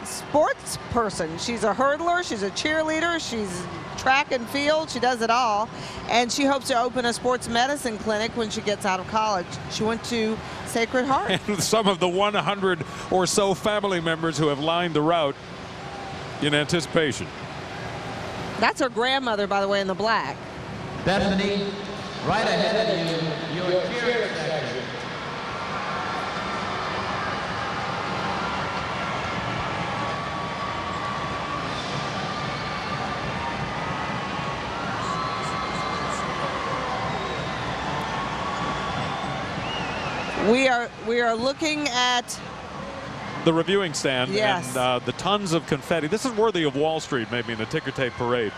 sports person. She's a hurdler, she's a cheerleader, she's track and field, she does it all, and she hopes to open a sports medicine clinic when she gets out of college. She went to Sacred Heart. And some of the 100 or so family members who have lined the route in anticipation. That's her grandmother, by the way, in the black. Bethany, right ahead of you, your cheering section. We are looking at the reviewing stand. Yes. And the tons of confetti. This is worthy of Wall Street, maybe, in a ticker tape parade.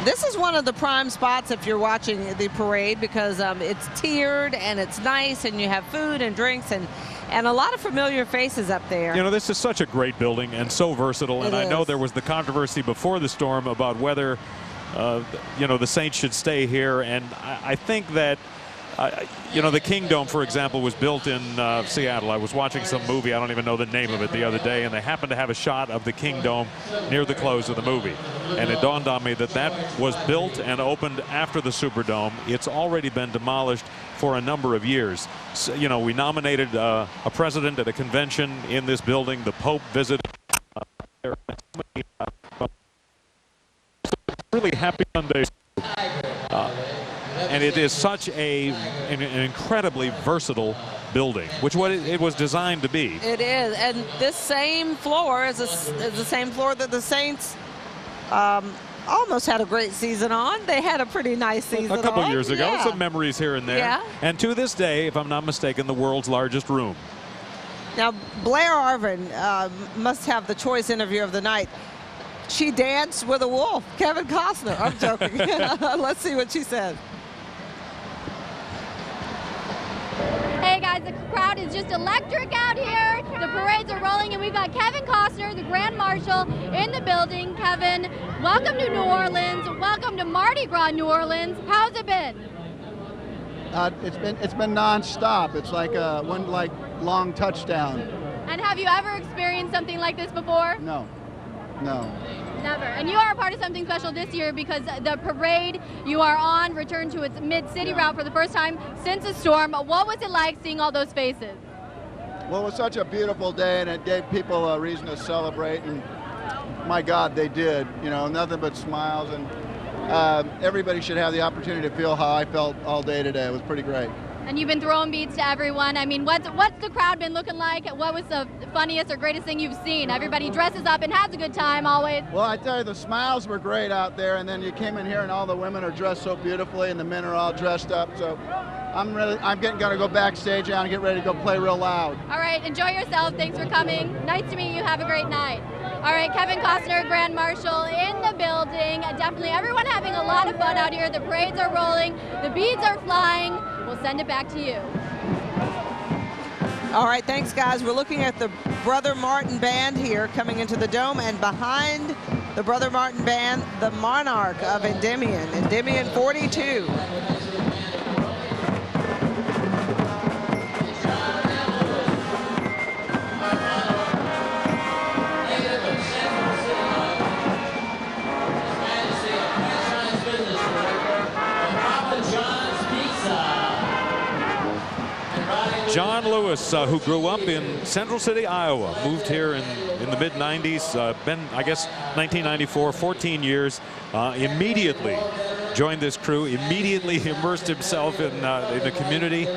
This is one of the prime spots if you're watching the parade because it's tiered and it's nice and you have food and drinks and a lot of familiar faces up there. You know, this is such a great building and so versatile. And I know there was the controversy before the storm about whether, you know, the Saints should stay here. And I think that you know, the Kingdome, for example, was built in Seattle. I was watching some movie, I don't even know the name of it, the other day, and they happened to have a shot of the Kingdome near the close of the movie. And it dawned on me that that was built and opened after the Superdome. It's already been demolished for a number of years. So, you know, we nominated a president at a convention in this building. The Pope visited. There are so many, really happy Sundays. And it is such an incredibly versatile building, which it was designed to be. It is, and this same floor is the same floor that the Saints almost had a great season on. They had a pretty nice season a couple years ago. Yeah. Some memories here and there. Yeah. And to this day, if I'm not mistaken, the world's largest room. Now, Blair Arvin must have the choice interview of the night. She danced with a wolf, Kevin Costner. I'm joking. Let's see what she said. Hey guys, the crowd is just electric out here. The parades are rolling and we've got Kevin Costner, the Grand Marshal, in the building. Kevin, welcome to New Orleans. Welcome to Mardi Gras, New Orleans. How's it been? It's been non-stop. It's like one long touchdown. And have you ever experienced something like this before? No. Never. And you are a part of something special this year because the parade you are on returned to its mid-city route for the first time since the storm. What was it like seeing all those faces? Well, it was such a beautiful day, and it gave people a reason to celebrate, and my God, they did. You know, nothing but smiles, and everybody should have the opportunity to feel how I felt all day today. It was pretty great. And you've been throwing beads to everyone. I mean, what's the crowd been looking like? What was the funniest or greatest thing you've seen? Everybody dresses up and has a good time always. Well, I tell you, the smiles were great out there, and then you came in here and all the women are dressed so beautifully and the men are all dressed up. So I'm gonna go backstage now and get ready to go play real loud. All right, enjoy yourself. Thanks for coming. Nice to meet you. Have a great night. All right, Kevin Costner, Grand Marshal, in the building. Definitely everyone having a lot of fun out here. The parades are rolling. The beads are flying. We'll send it back to you. All right, thanks, guys. We're looking at the Brother Martin Band here coming into the Dome, and behind the Brother Martin Band, the Monarch of Endymion, Endymion 42. John Lewis, who grew up in Central City, Iowa, moved here in the mid-90s, been, I guess, 1994, 14 years, immediately joined this crew, immediately immersed himself in the community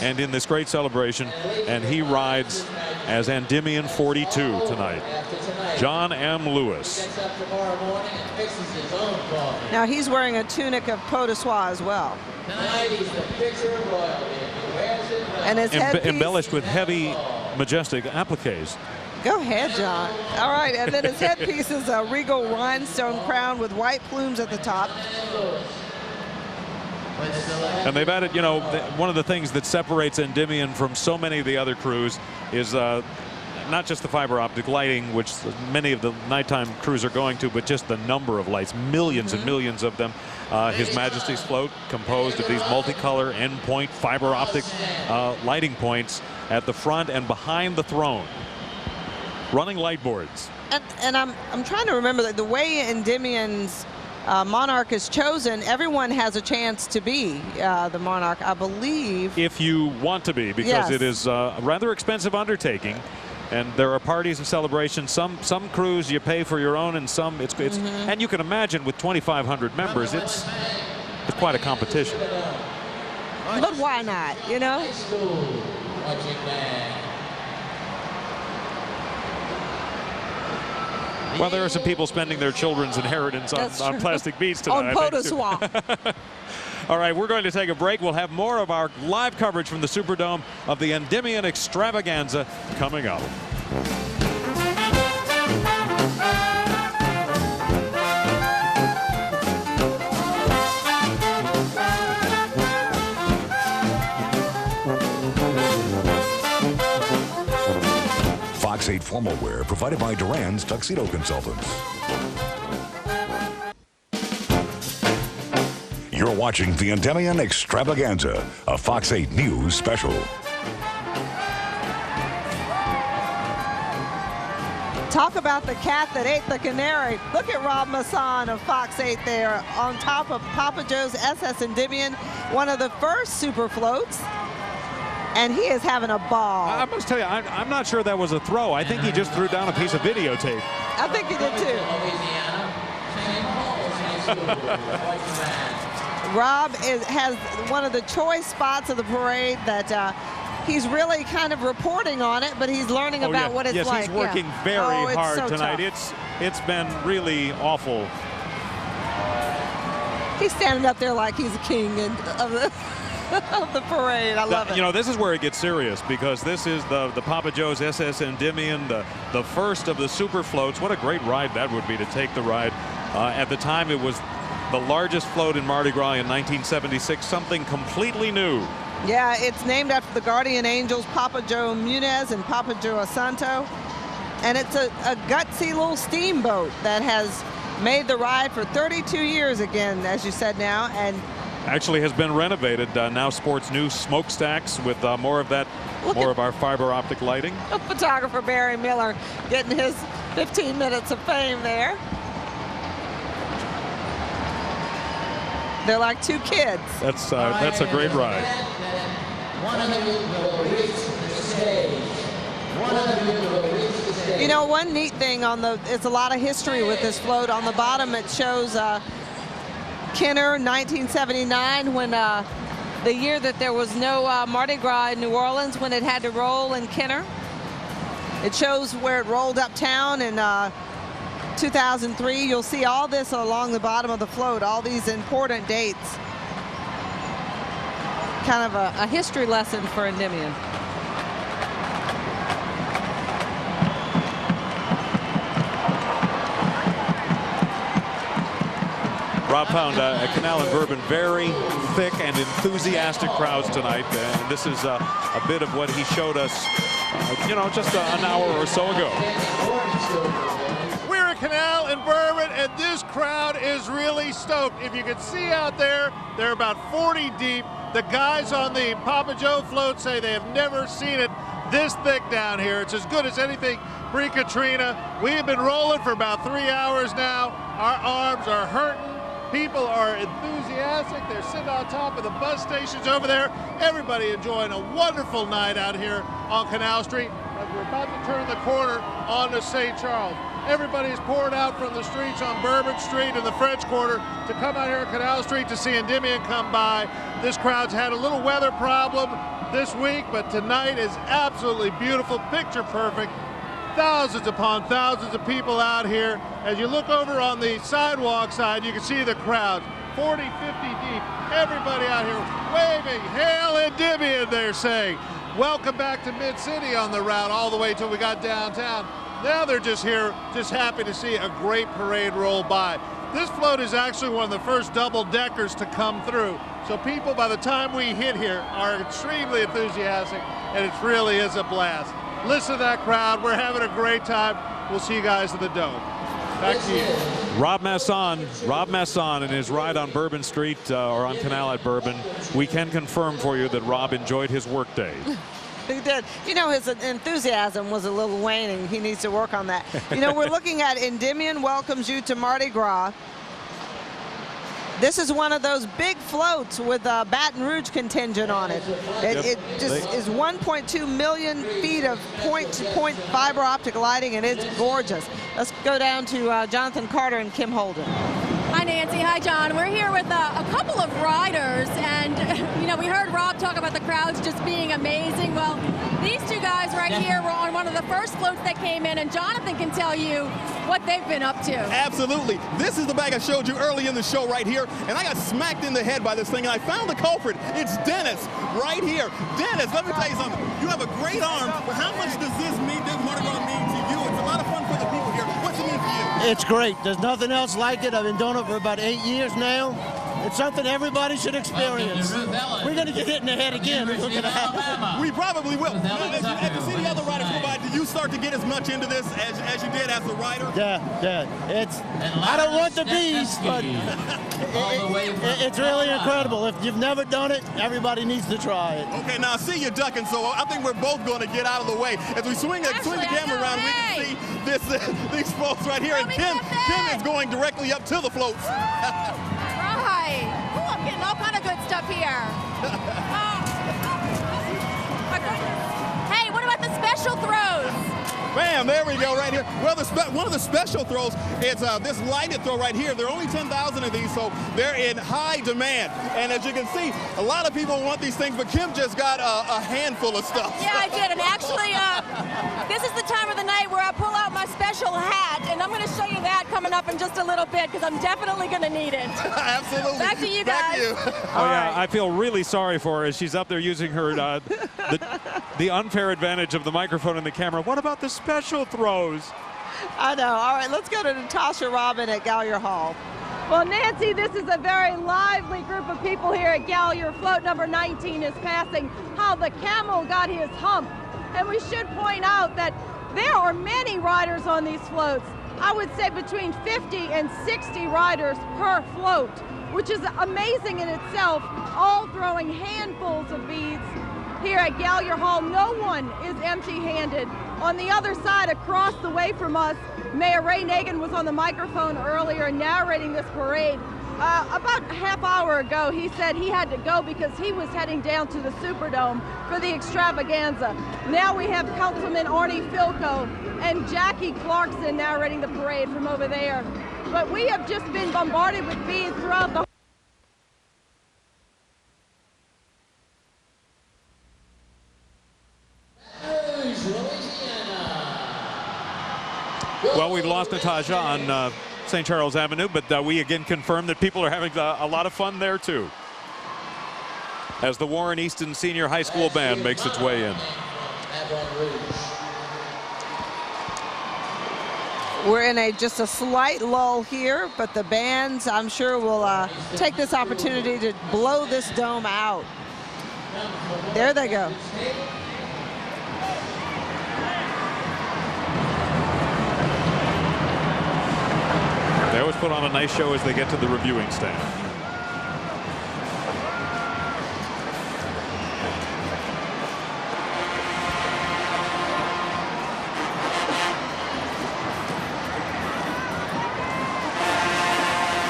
and in this great celebration, and he rides as Endymion 42 tonight. John M. Lewis. Now he's wearing a tunic of peau de soie as well. Tonight he's the picture of royalty. And his headpiece, embellished with heavy, majestic appliques. Go ahead, John. All right, and then his headpiece is a regal rhinestone crown with white plumes at the top. And they've added, you know, one of the things that separates Endymion from so many of the other crews is not just the fiber optic lighting, which many of the nighttime crews are going to, but just the number of lights, millions and millions of them. His Majesty's float composed of these multicolor endpoint fiber optic lighting points at the front and behind the throne. Running light boards. And I'm trying to remember that the way Endymion's monarch is chosen, everyone has a chance to be the monarch, I believe. If you want to be, because it is a rather expensive undertaking. And there are parties and celebrations. Some crews you pay for your own, and some it's and you can imagine with 2,500 members, it's quite a competition. But why not, you know? Well, there are some people spending their children's inheritance on plastic beads tonight. On photo swap. All right, we're going to take a break. We'll have more of our live coverage from the Superdome of the Endymion Extravaganza coming up. Fox 8 formal wear provided by Duran's Tuxedo Consultants. You're watching the Endymion Extravaganza, a Fox 8 News special. Talk about the cat that ate the canary. Look at Rob Masson of Fox 8 there on top of Papa Joe's SS Endymion, one of the first super floats. And he is having a ball. I must tell you, I'm not sure that was a throw. I think he just threw down a piece of videotape. I think he did too. Rob has one of the choice spots of the parade that he's really kind of reporting on it, but he's learning about what it's like. Yes, he's working very hard tonight. It's been really awful. He's standing up there like he's a king of the parade. I love it. You know, this is where it gets serious, because this is the Papa Joe's SS Endymion, the first of the super floats. What a great ride that would be to take the ride. At the time, it was the largest float in Mardi Gras in 1976, something completely new. Yeah, it's named after the guardian angels, Papa Joe Muniz and Papa Joe Asanto. And it's a gutsy little steamboat that has made the ride for 32 years again, as you said now, and actually has been renovated. Now sports new smokestacks with more of our fiber optic lighting. Photographer Barry Miller getting his 15 minutes of fame there. They're like two kids. That's a great ride. One of you will reach the stage. One of you will reach the stage. You know, one neat thing it's a lot of history with this float. On the bottom it shows Kenner 1979, when the year that there was no Mardi Gras in New Orleans, when it had to roll in Kenner. It shows where it rolled uptown in 2003. You'll see all this along the bottom of the float, all these important dates. Kind of a history lesson for Endymion. Rob found Canal and Bourbon very thick and enthusiastic crowds tonight, and this is a bit of what he showed us, you know, just an hour or so ago. We're at Canal and Bourbon, and this crowd is really stoked. If you can see out there, they're about 40 deep. The guys on the Papa Joe float say they have never seen it this thick down here. It's as good as anything pre-Katrina. We have been rolling for about 3 hours now. Our arms are hurting. People are enthusiastic. They're sitting on top of the bus stations over there. Everybody enjoying a wonderful night out here on Canal Street as we're about to turn the corner onto St. Charles. Everybody's poured out from the streets on Bourbon Street and the French Quarter to come out here on Canal Street to see Endymion come by. This crowd's had a little weather problem this week, but tonight is absolutely beautiful, picture perfect. Thousands upon thousands of people out here. As you look over on the sidewalk side, you can see the crowd, 40, 50 deep. Everybody out here waving, "Hail Endymion," they're saying. welcome back to Mid-City on the route all the way till we got downtown. Now they're just here, just happy to see a great parade roll by. This float is actually one of the first double-deckers to come through. So people, by the time we hit here, are extremely enthusiastic, and it really is a blast. Listen to that crowd. We're having a great time. We'll see you guys at the Dome. Back to you. Rob Masson in his ride on Bourbon Street, or on Canal at Bourbon. We can confirm for you that Rob enjoyed his workday. He did. You know, his enthusiasm was a little waning. He needs to work on that. You know, we're looking at Endymion welcomes you to Mardi Gras. This is one of those big floats with a Baton Rouge contingent on it. It just is 1.2 million feet of point-to-point fiber optic lighting, and it's gorgeous. Let's go down to Jonathan Carter and Kim Holden. Hi, Nancy. Hi, John. We're here with a couple of riders, and, you know, we heard Rob talk about the crowds just being amazing. Well, these two guys right here were on one of the first floats that came in, and Jonathan can tell you what they've been up to. Absolutely. This is the bag I showed you early in the show right here, and I got smacked in the head by this thing, and I found the culprit. It's Dennis right here. Dennis, let me tell you something. You have a great arm. How much does this Mardi Gras mean to you? It's a lot of fun for the people here. What's it mean for you? It's great. There's nothing else like it. I've been doing it for about 8 years now. It's something everybody should experience. We're going to get hit in the head again. It's going to happen. We probably will. As you see the other riders go by, do you start to get as much into this as you did as a rider? Yeah. I don't want the bees, but it's really incredible. If you've never done it, everybody needs to try it. Okay, now I see you ducking, so I think we're both going to get out of the way. As we swing the camera around, we can see these floats right here. And Kim is going directly up to the floats. Right. Oh, I'm getting all kind of good stuff here. Hey, what about the special throws? Bam, there we go right here. Well, one of the special throws is this lighted throw right here. There are only 10,000 of these, so they're in high demand. And as you can see, a lot of people want these things, but Kim just got a handful of stuff. Yeah, I did. And actually, this is the time of the night where I pull out my special hat, and I'm going to show you that coming up in just a little bit, because I'm definitely going to need it. Absolutely. Back to you guys. Back to you. Oh, yeah, I feel really sorry for her as she's up there using her the unfair advantage of the microphone and the camera. What about the special throws? I know. All right, let's go to Natasha Robin at Gallier Hall. Well, Nancy, this is a very lively group of people here at Gallier. Float number 19 is passing. How the camel got his hump. And we should point out that there are many riders on these floats. I would say between 50 and 60 riders per float, which is amazing in itself, all throwing handfuls of beads here at Gallier Hall. No one is empty-handed. On the other side, across the way from us, Mayor Ray Nagin was on the microphone earlier narrating this parade. About a half hour ago, he said he had to go because he was heading down to the Superdome for the extravaganza. Now we have Councilman Arnie Filko and Jackie Clarkson narrating the parade from over there. But we have just been bombarded with beads throughout the Well, we've lost Natasha on St. Charles Avenue, but we again confirm that people are having a lot of fun there, too, as the Warren Easton Senior High School Band makes its way in. We're in just a slight lull here, but the bands, I'm sure, will take this opportunity to blow this dome out. There they go. They always put on a nice show as they get to the reviewing stand.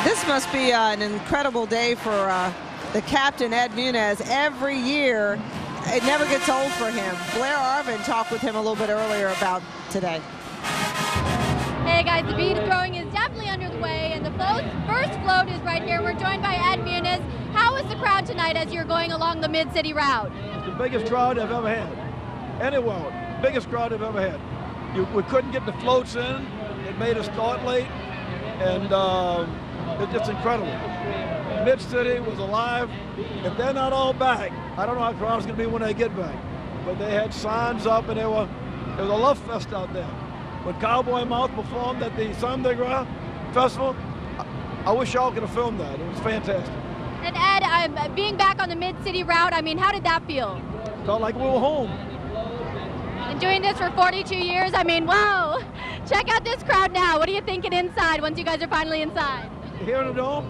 This must be an incredible day for the captain, Ed Munez. Every year, it never gets old for him. Blair Arvin talked with him a little bit earlier about today. Hey guys, the bead throwing is definitely under the way, and the first float is right here. We're joined by Ed Munez. How is the crowd tonight as you're going along the Mid-City route? It's the biggest crowd I've ever had. Anyone, biggest crowd I've ever had. We couldn't get the floats in. It made us start late, and it's just incredible. Mid-City was alive. If they're not all back, I don't know how the crowd's going to be when they get back. but they had signs up, and there was a love fest out there. When Cowboy Mouth performed at the Gras Festival, I wish y'all could have filmed that. It was fantastic. And Ed, being back on the Mid-City route, I mean, how did that feel? Felt like we were home. And doing this for 42 years, I mean, whoa. Check out this crowd now. What are you thinking inside once you guys are finally inside? Here in the Dome,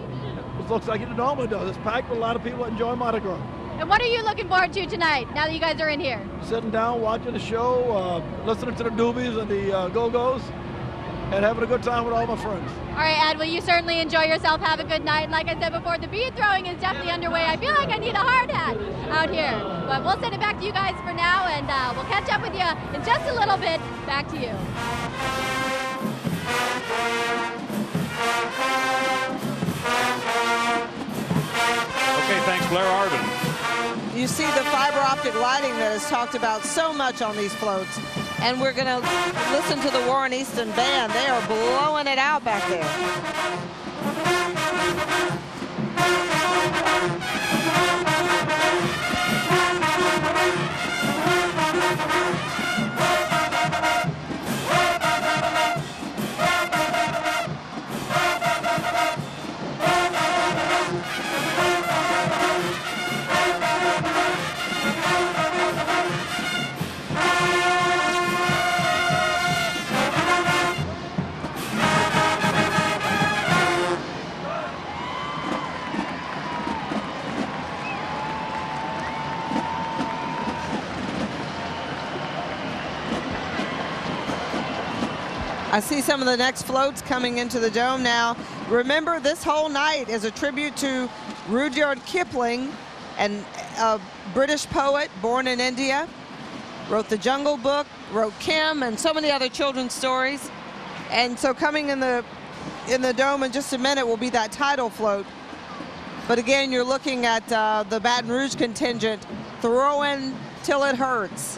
it looks like it normally does. It's packed with a lot of people that enjoy Mardi Gras. And what are you looking forward to tonight, now that you guys are in here? Sitting down, watching the show, listening to the Doobies and the Go-Go's, and having a good time with all my friends. All right, Ed, well, you certainly enjoy yourself. Have a good night. And like I said before, the bead throwing is definitely underway. I feel like I need a hard hat out here. But we'll send it back to you guys for now, and we'll catch up with you in just a little bit. Back to you. Okay, thanks, Blair Arvin. You see the fiber optic lighting that is talked about so much on these floats. And we're going to listen to the Warren Easton Band. They are blowing it out back there. I see some of the next floats coming into the Dome now. Remember, this whole night is a tribute to Rudyard Kipling, and a British poet born in India, wrote The Jungle Book, wrote Kim, and so many other children's stories. And so coming in the Dome in just a minute will be that title float. But again, you're looking at the Baton Rouge contingent throwing till it hurts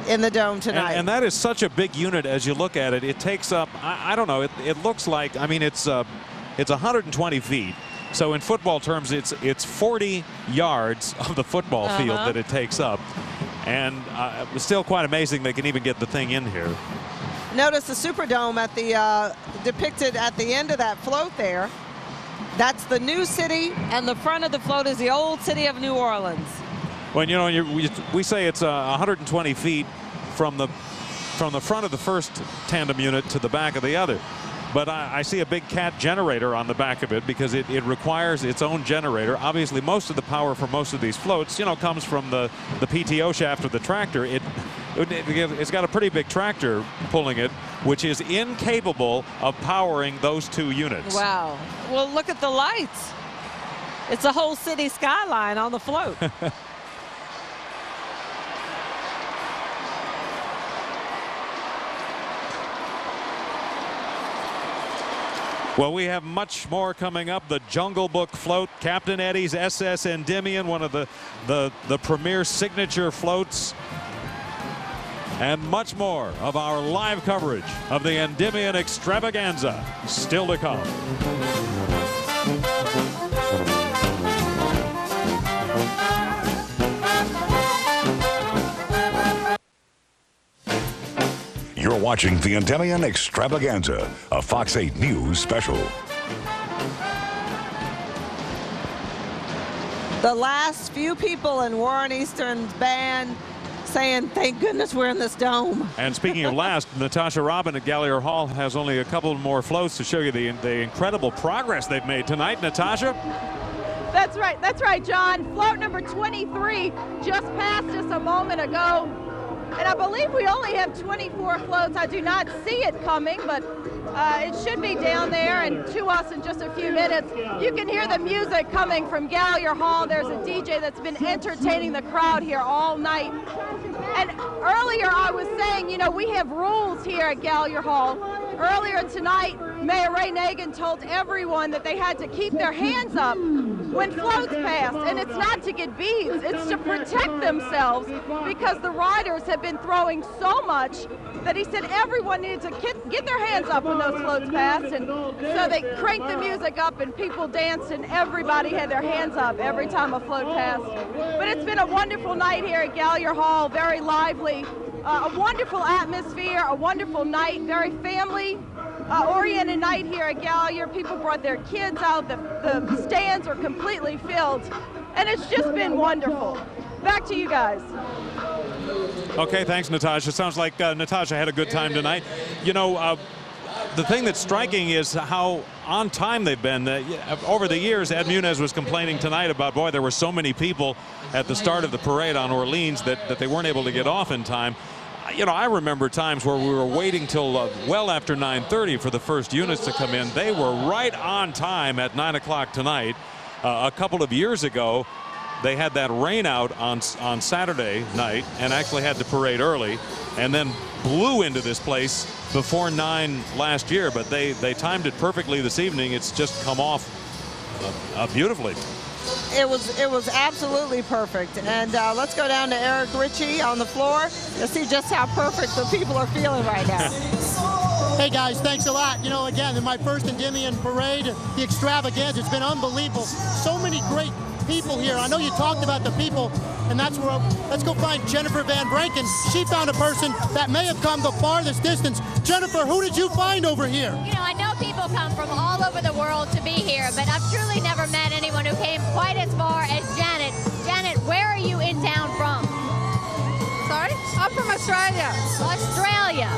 in the Dome tonight. And that is such a big unit as you look at it. It takes up, I don't know, it looks like, I mean, it's 120 feet. So in football terms, it's 40 yards of the football field that it takes up. And it's still quite amazing they can even get the thing in here. Notice the Superdome at the depicted at the end of that float there. That's the new city, and the front of the float is the old city of New Orleans. Well, you know, we say it's 120 feet from the front of the first tandem unit to the back of the other. But I see a big cat generator on the back of it because it requires its own generator. Obviously, most of the power for most of these floats, you know, comes from the PTO shaft of the tractor. It's got a pretty big tractor pulling it, which is incapable of powering those two units. Wow. Well, look at the lights. It's a whole city skyline on the float. Well, we have much more coming up. The Jungle Book float, Captain Eddie's SS Endymion, one of the premier signature floats, and much more of our live coverage of the Endymion extravaganza still to come. You're watching the Endymion Extravaganza, a Fox 8 News special. The last few people in Warren Easton's band saying, thank goodness we're in this Dome. And speaking of last, Natasha Robin at Gallier Hall has only a couple more floats to show you the incredible progress they've made tonight. Natasha? That's right, John. Float number 23 just passed us a moment ago. And I believe we only have 24 floats. I do not see it coming, but it should be down there and to us in just a few minutes. You can hear the music coming from Gallier Hall. There's a DJ that's been entertaining the crowd here all night. And earlier I was saying, you know, we have rules here at Gallier Hall. Earlier tonight, Mayor Ray Nagin told everyone that they had to keep their hands up when floats pass, and it's not to get beads, it's to protect themselves because the riders have been throwing so much that he said everyone needed to get their hands up when those floats passed, and so they cranked the music up and people danced and everybody had their hands up every time a float passed. But it's been a wonderful night here at Gallier Hall, very lively, a wonderful atmosphere, a wonderful night, very family oriented night here at Gallier. People brought their kids out, the stands are completely filled, and it's just been wonderful. Back to you guys. Okay, thanks, Natasha. Sounds like Natasha had a good time tonight. You know, the thing that's striking is how on time they've been. Over the years, Ed Muniz was complaining tonight about, boy, there were so many people at the start of the parade on Orleans that they weren't able to get off in time. You know, I remember times where we were waiting till well after 9:30 for the first units to come in. They were right on time at 9 o'clock tonight. A couple of years ago, they had that rain out on Saturday night and actually had the parade early and then blew into this place before 9 last year, but they timed it perfectly this evening. It's just come off beautifully. It was absolutely perfect. And let's go down to Eric Ritchie on the floor to see just how perfect the people are feeling right now. Hey guys, thanks a lot. You know, again, in my first Endymion parade, the extravaganza, it's been unbelievable. So many great people here. I know you talked about the people, and that's where, let's go find Jennifer Van Branken. She found a person that may have come the farthest distance. Jennifer, who did you find over here? You know, I know people come from all over the world to be here, but I've truly never met anyone who came quite as far as Janet. Janet, where are you in town from? Sorry? I'm from Australia. Australia.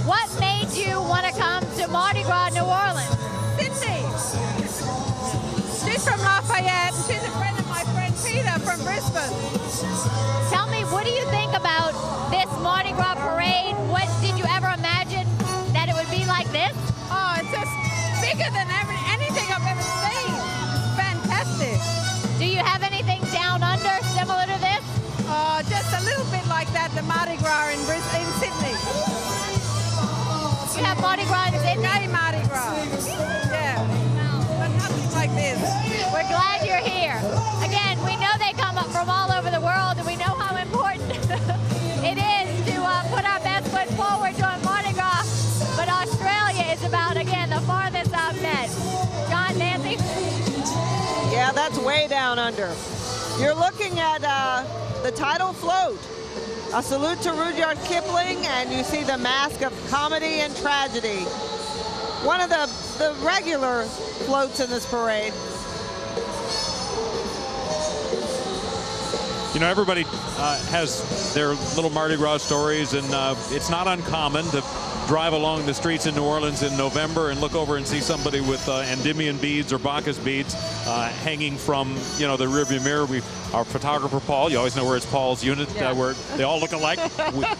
What made you want to come to Mardi Gras, New Orleans? Sydney. She's from Lafayette. She's a friend of my friend Peter from Brisbane. Tell me, what do you think about this Mardi Gras parade? What did you ever imagine that it would be like this? Oh, it's just bigger than anything I've ever seen. Fantastic. Do you have anything down under similar to this? Oh, just a little bit like that, the Mardi Gras in Sydney. You have Mardi Gras in Sydney? Gay Mardi Gras. Yeah. But nothing like this. We're glad you're here. Again, we know they come up from all over the world, and we know how important it is to put our best foot forward during Mardi Gras. But Australia is about, again, the farthest I've met. John, Nancy? Yeah, that's way down under. You're looking at the title float. A salute to Rudyard Kipling, and you see the mask of comedy and tragedy. One of the regular floats in this parade. You know, everybody has their little Mardi Gras stories, and it's not uncommon to drive along the streets in New Orleans in November and look over and see somebody with Endymion beads or Bacchus beads hanging from, you know, the rearview mirror. Our photographer, Paul, you always know where it's Paul's unit, where they all look alike.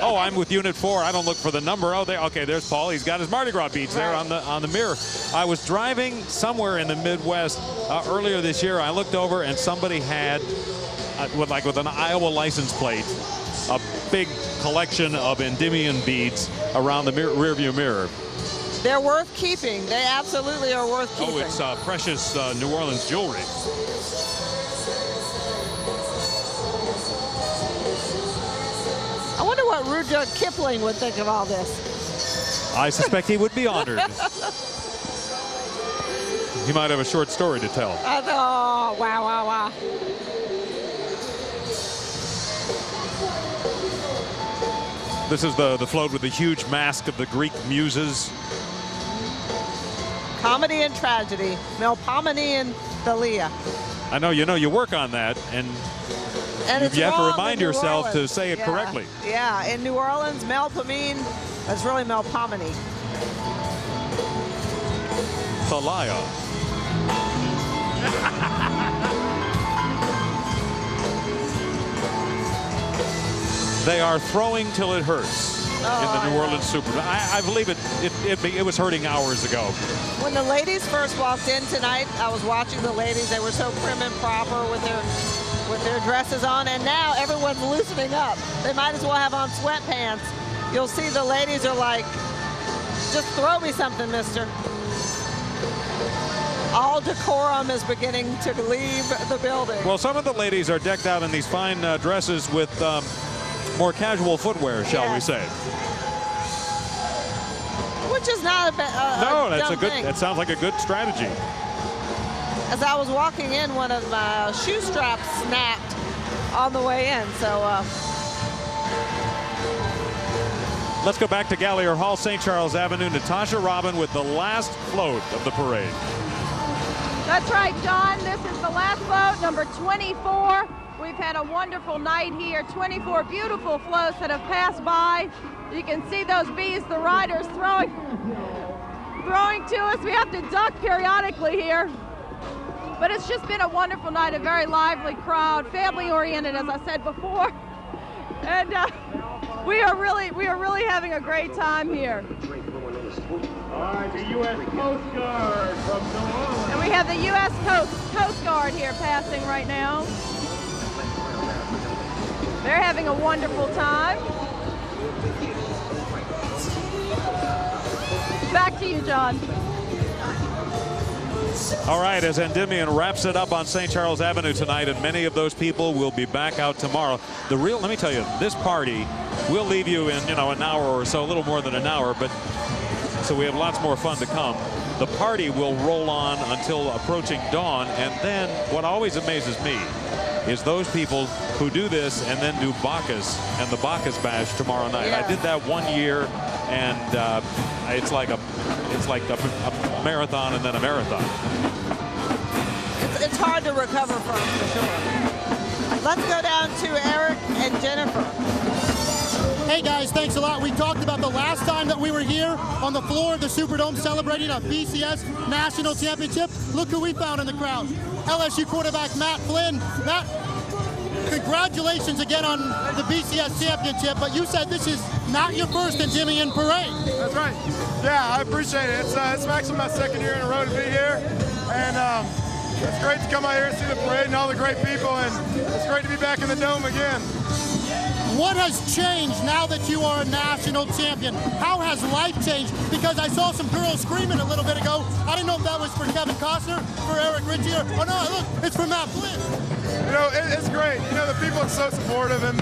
Oh, I'm with Unit 4. I don't look for the number. Oh, okay, there's Paul. He's got his Mardi Gras beads there on the mirror. I was driving somewhere in the Midwest earlier this year. I looked over and somebody had, with an Iowa license plate, a big collection of Endymion beads around the rearview mirror. They're worth keeping. They absolutely are worth keeping. Oh, it's precious New Orleans jewelry. I wonder what Rudyard Kipling would think of all this. I suspect he would be honored. He might have a short story to tell. Oh, wow. This is the float with the huge mask of the Greek muses. Comedy and tragedy. Melpomene and Thalia. I know, you work on that, and you have to remind yourself to say it correctly. Yeah, in New Orleans, Melpomene, that's really Melpomene. Thalia. They are throwing till it hurts in the New Orleans Superdome. I believe it was hurting hours ago. When the ladies first walked in tonight, I was watching the ladies. They were so prim and proper with their dresses on, and now everyone's loosening up. They might as well have on sweatpants. You'll see the ladies are like just throw me something, mister. All decorum is beginning to leave the building. Well, some of the ladies are decked out in these fine dresses with more casual footwear, shall we say. Which is not a no, that's dumb a good. thing. That sounds like a good strategy. As I was walking in, one of my shoe straps snapped on the way in. So let's go back to Gallier Hall, St. Charles Avenue. Natasha Robin with the last float of the parade. That's right, John. This is the last float, number 24. We've had a wonderful night here. 24 beautiful floats that have passed by. You can see those bees, the riders throwing to us. We have to duck periodically here. But it's just been a wonderful night, a very lively crowd, family-oriented, as I said before. And we are really having a great time here. All right, the U.S. Coast Guard from New Orleans. And we have the U.S. Coast Guard here passing right now. They're having a wonderful time. Back to you, John. All right, as Endymion wraps it up on St. Charles Avenue tonight, and many of those people will be back out tomorrow. Let me tell you, this party will leave you in, an hour or so, a little more than an hour, but so we have lots more fun to come. The party will roll on until approaching dawn, and then what always amazes me is those people who do this and then do Bacchus and the Bacchus Bash tomorrow night. Yeah. I did that one year, and it's like a marathon and then a marathon. it's hard to recover from, for sure. Let's go down to Eric and Jennifer. Hey guys, thanks a lot. We talked about the last time that we were here on the floor of the Superdome celebrating a BCS National Championship. Look who we found in the crowd. LSU quarterback Matt Flynn. Matt, congratulations again on the BCS Championship, but you said this is not your first Endymion parade. That's right. Yeah, I appreciate it. It's actually my second year in a row to be here, and it's great to come out here and see the parade and all the great people, and it's great to be back in the Dome again. What has changed now that you are a national champion? How has life changed? Because I saw some girls screaming a little bit ago. I didn't know if that was for Kevin Costner, for Eric Ritchie, or oh no, look, it's for Matt Flynn. It's great. The people are so supportive, and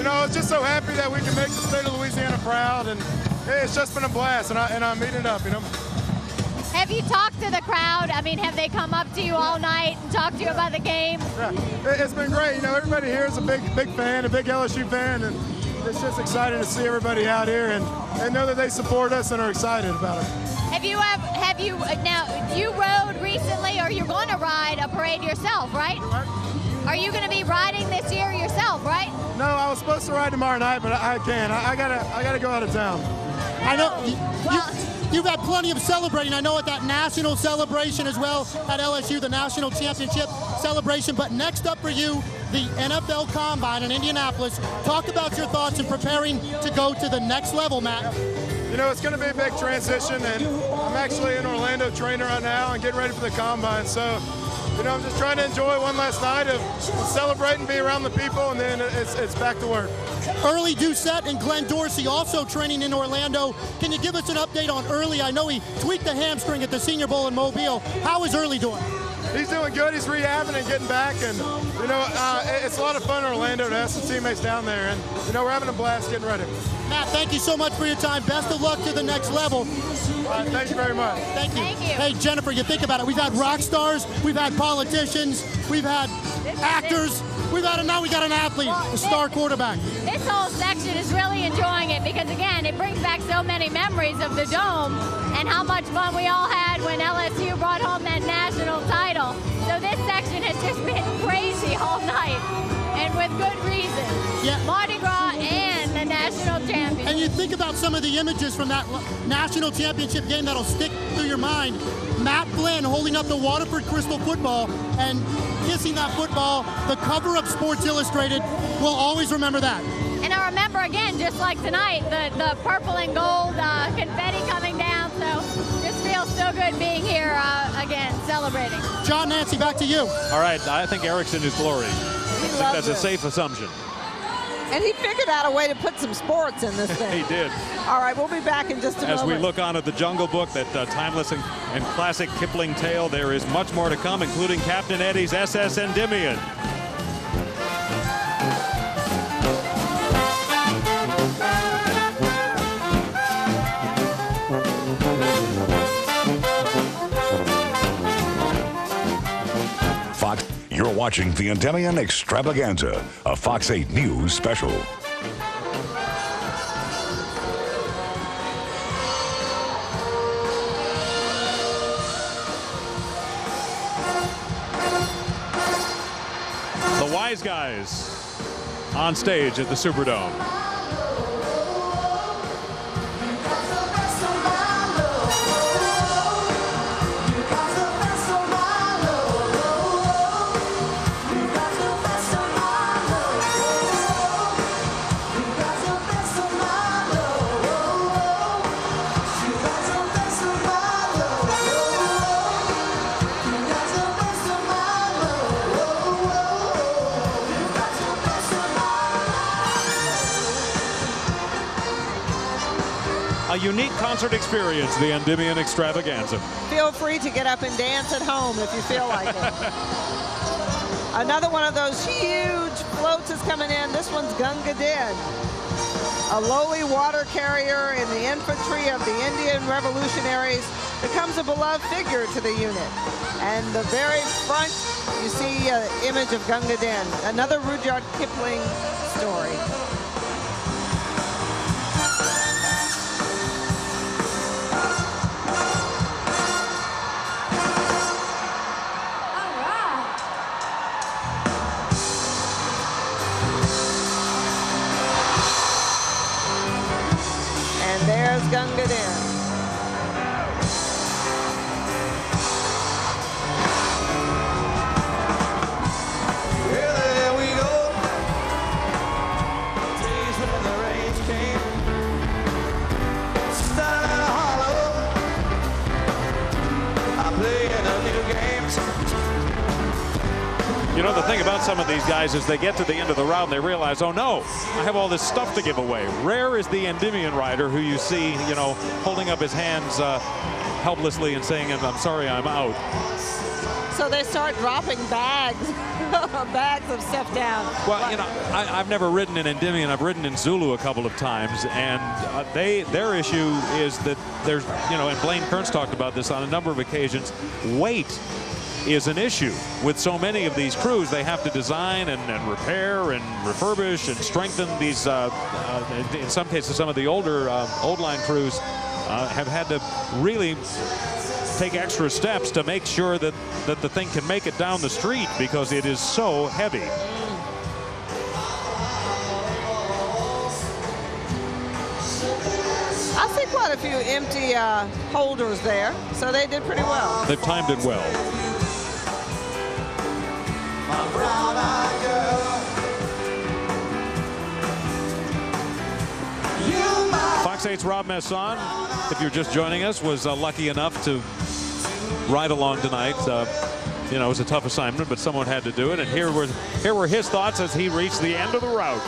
I was just so happy that we can make the state of Louisiana proud, and it's just been a blast, and I'm eating it up, Have you talked to the crowd? I mean, have they come up to you all night and talked to you about the game? Yeah, it's been great. everybody here is a big fan, a big LSU fan, and it's just exciting to see everybody out here and know that they support us and are excited about it. Now, you rode recently, or you're going to ride a parade yourself, right? Are you going to be riding this year yourself, right? No, I was supposed to ride tomorrow night, but I can't. I gotta go out of town. I know. You've had plenty of celebrating. I know at that national celebration as well at LSU, the national championship celebration. But next up for you, the NFL Combine in Indianapolis. Talk about your thoughts in preparing to go to the next level, Matt. It's going to be a big transition, and I'm actually in Orlando training right now and getting ready for the Combine. So, I'm just trying to enjoy one last night of celebrating, be around the people, and then it's back to work. Early Doucette and Glenn Dorsey also training in Orlando. Can you give us an update on Early? I know he tweaked the hamstring at the Senior Bowl in Mobile. How is Early doing? He's doing good. He's rehabbing and getting back, and it's a lot of fun in Orlando to have some teammates down there, and we're having a blast getting ready. Matt, thank you so much for your time. Best of luck to the next level. All right, thank you very much. Thank you. Thank you. Hey, Jennifer, you think about it. We've had rock stars, we've had politicians, we've had actors, now we got an athlete, a star quarterback. This whole section is really enjoying it because, again, it brings back so many memories of the Dome and how much fun we all had when LSU brought home that national title. So this section has just been crazy all night, and with good reason. Yeah. Mardi Gras and the national championship. And you think about some of the images from that national championship game that'll stick through your mind. Matt Flynn holding up the Waterford Crystal football and kissing that football. The cover of Sports Illustrated. We'll always remember that. And I remember, again, just like tonight, the purple and gold confetti coming down. So just feels so good being here again, celebrating. John, Nancy, back to you. All right, I think Eric's in his glory. I think that's a safe assumption. And he figured out a way to put some sports in this thing. He did. All right, we'll be back in just a moment. As we look on at the Jungle Book, that timeless and classic Kipling tale, there is much more to come, including Captain Eddie's SS Endymion. You're watching the Endymion Extravaganza, a Fox 8 News special. The Wise Guys on stage at the Superdome. A unique concert experience, the Endymion Extravaganza. Feel free to get up and dance at home if you feel like it. Another one of those huge floats is coming in. This one's Gunga Din, a lowly water carrier in the infantry of the Indian revolutionaries, becomes a beloved figure to the unit. And the very front, you see an image of Gunga Din, another Rudyard Kipling story. There's Gunga Din. Well, there we go. Days when the rain came. Started hollow. I'm playing a little games. You know, the thing about some of these guys is they get to the end of the round, they realize, oh no, I have all this stuff to give away. Rare is the Endymion rider who you see, you know, holding up his hands helplessly and saying, I'm sorry, I'm out. So they start dropping bags, bags of stuff down. Well, you know, I've never ridden in Endymion. I've ridden in Zulu a couple of times, and their issue is that there's, you know, and Blaine Kearns talked about this on a number of occasions, weight is an issue with so many of these crews. They have to design and repair and refurbish and strengthen these. In some cases, some of the older old line crews have had to really take extra steps to make sure that the thing can make it down the street because it is so heavy. I see quite a few empty holders there, so they did pretty well. They've timed it well. Fox 8's Rob Messon, if you're just joining us, was lucky enough to ride along tonight. You know, it was a tough assignment, but someone had to do it. And here were his thoughts as he reached the end of the route.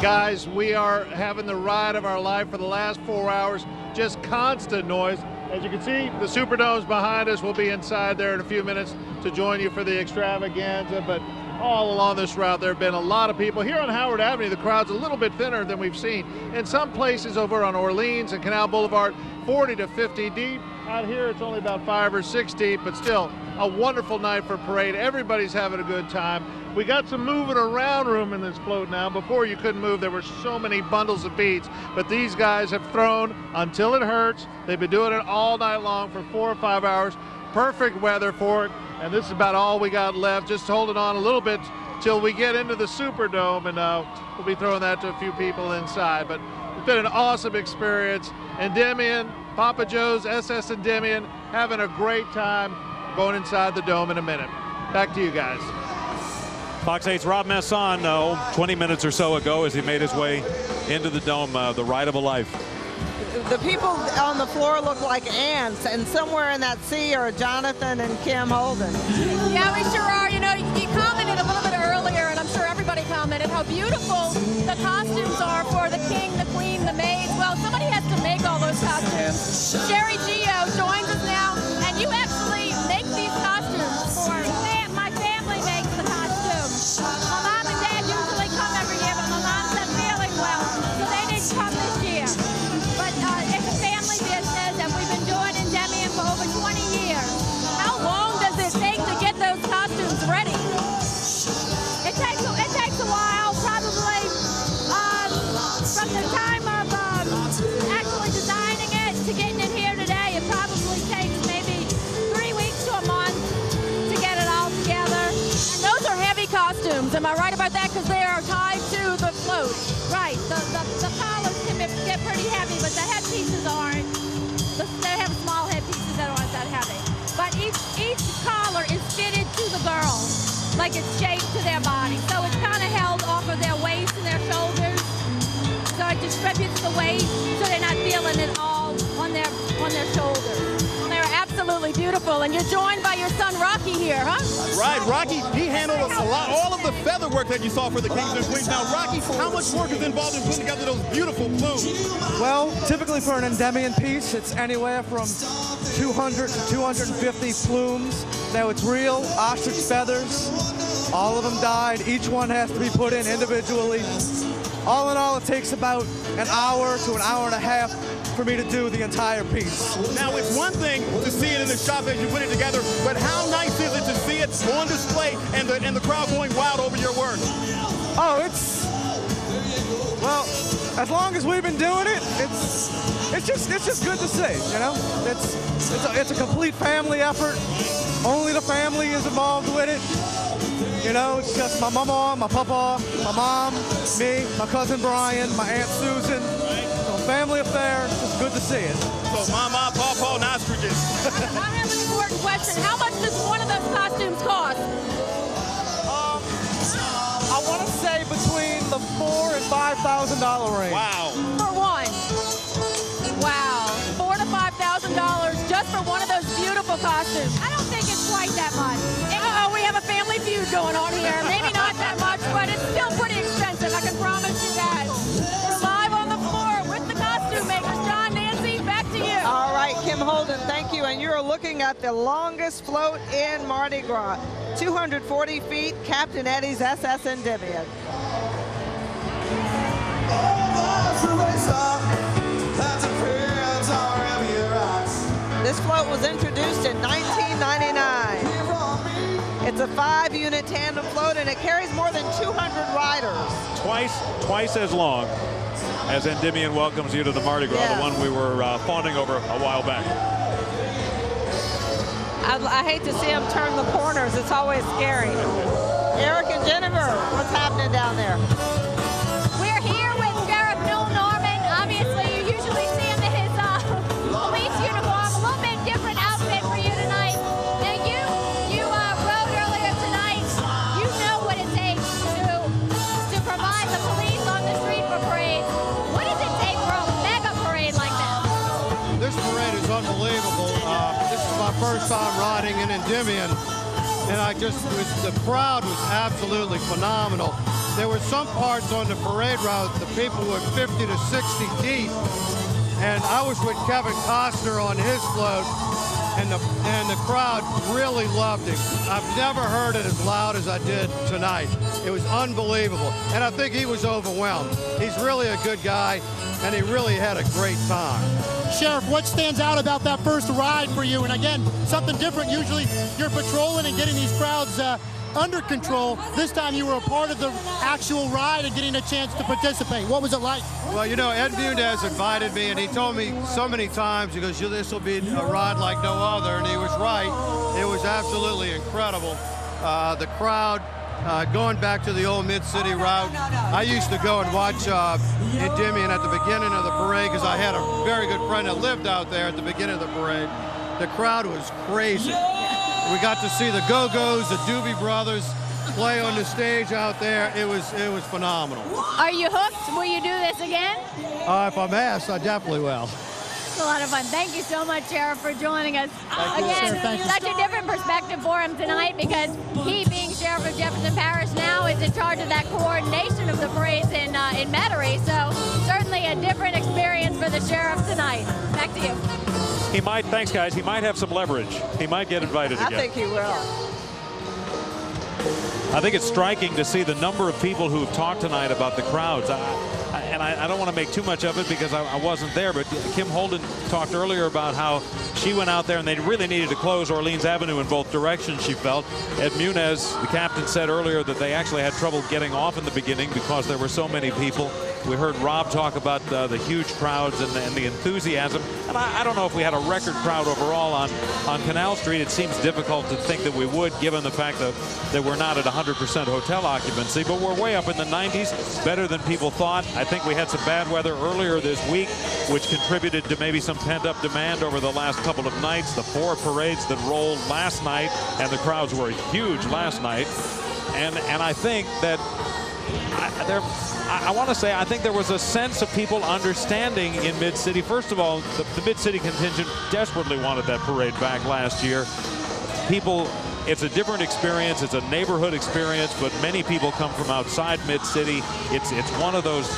Guys, we are having the ride of our life for the last 4 hours. Just constant noise. As you can see, the Superdome's behind us. We'll be inside there in a few minutes to join you for the extravaganza. But all along this route, there have been a lot of people. Here on Howard Avenue, the crowd's a little bit thinner than we've seen. In some places over on Orleans and Canal Boulevard, 40 to 50 deep. Out here, it's only about 5 or 6 deep, but still a wonderful night for parade. Everybody's having a good time. We got some moving around room in this float now. Before you couldn't move, there were so many bundles of beads, but these guys have thrown until it hurts. They've been doing it all night long for 4 or 5 hours. Perfect weather for it, and this is about all we got left. Just holding on a little bit till we get into the Superdome, and we'll be throwing that to a few people inside. But it's been an awesome experience. Endymion, Papa Joe's, SS Endymion, having a great time. Going inside the dome in a minute. Back to you guys. Fox 8's Rob Messon, 20 minutes or so ago as he made his way into the dome, the ride of a life. The people on the floor look like ants, and somewhere in that sea are Jonathan and Kim Holden. Yeah, we sure are. You know, you commented a little bit earlier, and I'm sure everyone everybody commented how beautiful the costumes are for the king, the queen, the maids. Well, somebody has to make all those costumes. Sherry Gio joins us now, and you actually make these costumes for my family makes the costumes. My mom and dad usually come every year, but my mom's not feeling well, so they didn't come this year. But it's a family business, and we've been doing Endymion for over 20 years. How long does it take to get those costumes ready? It takes a while, probably from the time of actually designing it to getting it here today. It probably takes maybe 3 weeks to a month to get it all together. And those are heavy costumes. Am I right about that? Because they are tied to the float. Right. The collars can get pretty heavy, but the headpieces aren't. They have small headpieces that aren't that heavy. But each collar is fitted to the girl, like it's shaped to their body. So it's kind of held off of their waist and their shoulders. So it distributes the weight so they're not feeling it all on their shoulders. They're absolutely beautiful. And you're joined by your son Rocky here, huh? Right, Rocky, he handled all of the feather work that you saw for the kings and queens. Now, Rocky, how much work is involved in putting together those beautiful plumes? Well, typically for an Endymion piece, it's anywhere from 200 to 250 plumes. Now, it's real ostrich feathers. All of them dyed. Each one has to be put in individually. All in all, it takes about an hour to an hour and a half for me to do the entire piece. Now, it's one thing to see it in the shop as you put it together, but how nice is it to see it on display and the crowd going wild over your work? Oh, well, as long as we've been doing it, it's just good to see, you know? It's a complete family effort. Only the family is involved with it. You know, it's just my mama, my papa, my mom, me, my cousin Brian, my Aunt Susan. So family affair, it's just good to see it. So mama, papa, and ostriches. I have an important question. How much does one of those costumes cost? I want to say between the $4,000 and $5,000 range. Wow. For one. Wow. $4,000 to $5,000 just for one of those beautiful costumes. I don't think it's quite that much. We have a family feud going on here. Maybe not that much, but it's still pretty expensive. I can promise you that. We're live on the floor with the costume makers. John, Nancy, back to you. All right, Kim Holden, thank you. And you're looking at the longest float in Mardi Gras, 240 feet, Captain Eddie's SS Endymion. This float was introduced in 1999. It's a 5-unit tandem float, and it carries more than 200 riders. Twice as long as Endymion welcomes you to the Mardi Gras, the one we were fawning over a while back. I hate to see him turn the corners. It's always scary. Eric and Jennifer, what's happening down there? We're here with Sheriff Noel Norman. Obviously, you usually see him in his police uniform. A little bit different outfit for you tonight. Now, you rode earlier tonight. You know what it takes to provide the police on the street for parades. What does it take for a mega parade like this? This parade is unbelievable. This is my first time riding in Endymion, and the crowd was absolutely phenomenal. There were some parts on the parade route the people were 50 to 60 deep, and I was with Kevin Costner on his float, and the crowd really loved it. I've never heard it as loud as I did tonight. It was unbelievable, and I think he was overwhelmed. He's really a good guy, and he really had a great time. Sheriff, what stands out about that first ride for you? And again, something different. Usually you're patrolling and getting these crowds under control. This time you were a part of the actual ride and getting a chance to participate. What was it like? Well, you know, Ed Munez invited me, and he told me so many times, he goes, this will be a ride like no other, and he was right. It was absolutely incredible. The crowd, going back to the old Mid-City route, I used to go and watch Endymion at the beginning of the parade because I had a very good friend that lived out there at the beginning of the parade. The crowd was crazy. We got to see the Go-Go's, the Doobie Brothers play on the stage out there. It was phenomenal. Are you hooked? Will you do this again? If I'm asked, I definitely will. a lot of fun. Thank you so much, Sheriff, for joining us. Again, such a different perspective for him tonight because he, being Sheriff of Jefferson Parish now, is in charge of that coordination of the parades in Metairie. So certainly a different experience for the Sheriff tonight. Back to you. He might, thanks guys, he might have some leverage. He might get invited again. I think he will. I think it's striking to see the number of people who have talked tonight about the crowds. I don't want to make too much of it because I wasn't there, but Kim Holden talked earlier about how she went out there and they really needed to close Orleans Avenue in both directions, she felt. Ed Munez, the captain, said earlier that they actually had trouble getting off in the beginning because there were so many people. We heard Rob talk about the huge crowds and the enthusiasm. And I don't know if we had a record crowd overall on Canal Street. It seems difficult to think that we would, given the fact that we're not at 100% hotel occupancy, but we're way up in the 90s, better than people thought. I think we had some bad weather earlier this week, which contributed to maybe some pent-up demand over the last couple of nights. The 4 parades that rolled last night, and the crowds were huge last night. And I think that I want to say I think there was a sense of people understanding in Mid-City. First of all, the Mid-City contingent desperately wanted that parade back last year. People, it's a different experience. It's a neighborhood experience, but many people come from outside Mid-City. It's one of those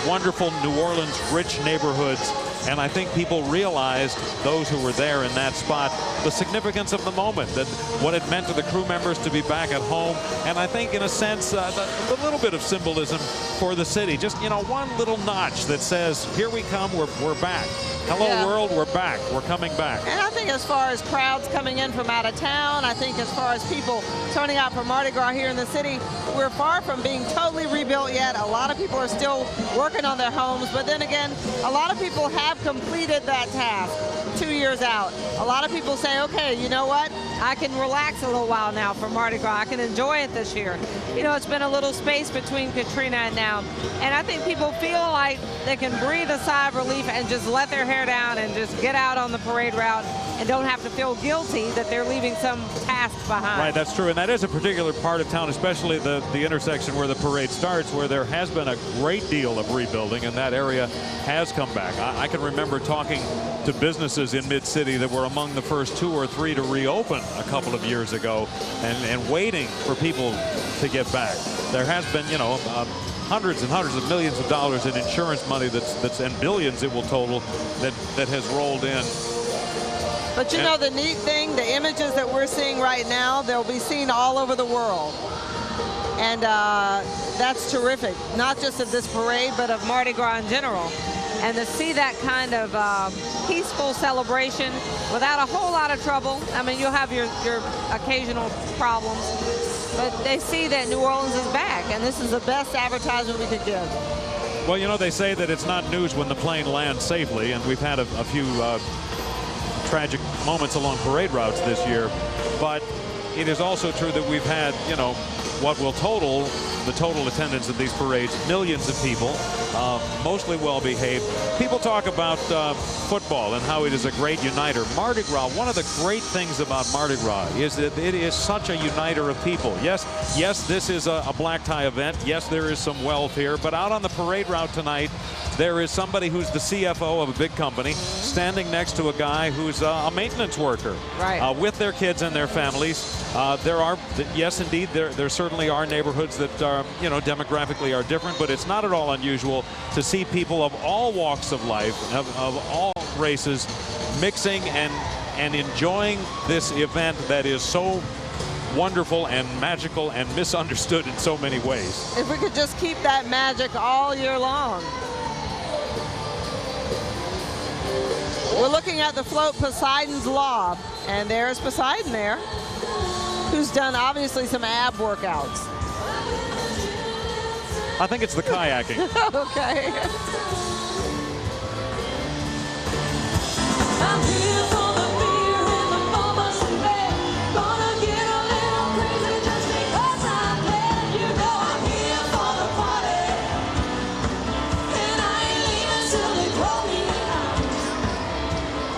wonderful New Orleans rich neighborhoods. And I think people realized, those who were there in that spot, the significance of the moment, that what it meant to the crew members to be back at home. And I think, in a sense, a little bit of symbolism for the city. Just, you know, one little notch that says, here we come, we're back. Hello, world, we're back. We're coming back. And I think as far as crowds coming in from out of town, I think as far as people turning out for Mardi Gras here in the city, we're far from being totally rebuilt yet. A lot of people are still working on their homes. But then again, a lot of people have completed that task 2 years out. A lot of people say, okay, you know what? I can relax a little while now for Mardi Gras. I can enjoy it this year. You know, it's been a little space between Katrina and now. And I think people feel like they can breathe a sigh of relief and just let their hair down and just get out on the parade route and don't have to feel guilty that they're leaving some task behind. Right, that's true. And that is a particular part of town, especially the intersection where the parade starts, where there has been a great deal of rebuilding, and that area has come back. I can remember talking to businesses in Mid-City that were among the first 2 or 3 to reopen a couple of years ago and waiting for people to get back. There has been, you know, hundreds and hundreds of millions of dollars in insurance money that's and billions it will total that has rolled in. But you know the neat thing, the images that we're seeing right now, they'll be seen all over the world. And that's terrific, not just of this parade, but of Mardi Gras in general. And to see that kind of peaceful celebration without a whole lot of trouble. I mean, you'll have your occasional problems, but they see that New Orleans is back, and this is the best advertisement we could give. Well, you know, they say that it's not news when the plane lands safely, and we've had a few tragic moments along parade routes this year, but it is also true that we've had, you know, what will total the total attendance at these parades, millions of people, mostly well-behaved. People talk about football and how it is a great uniter. Mardi Gras, one of the great things about Mardi Gras is that it is such a uniter of people. Yes, this is a black tie event. Yes, there is some wealth here, but out on the parade route tonight, there is somebody who's the CFO of a big company standing next to a guy who's a maintenance worker, right, with their kids and their families. There are, yes, indeed, there certainly are neighborhoods that are, you know, demographically are different, but it's not at all unusual to see people of all walks of life, of all races, mixing and enjoying this event that is so wonderful and magical and misunderstood in so many ways. If we could just keep that magic all year long. We're looking at the float Poseidon's Law, and there's Poseidon there, who's done obviously some ab workouts. I think it's the kayaking. Okay. I'm here for the beer and the mamas in bed. Gonna get a little crazy just because I'm dead. You know I'm here for the party, and I ain't leaving till they throw me out.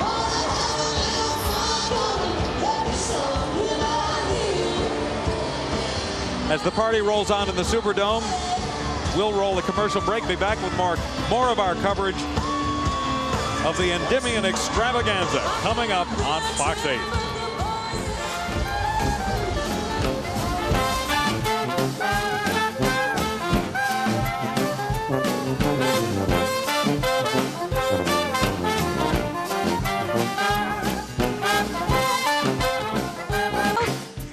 Wanna have a little fun, gonna get me some, you know I'm here. As the party rolls on in the Superdome, we'll roll a commercial break. Be back with more of our coverage of the Endymion Extravaganza coming up on Fox 8.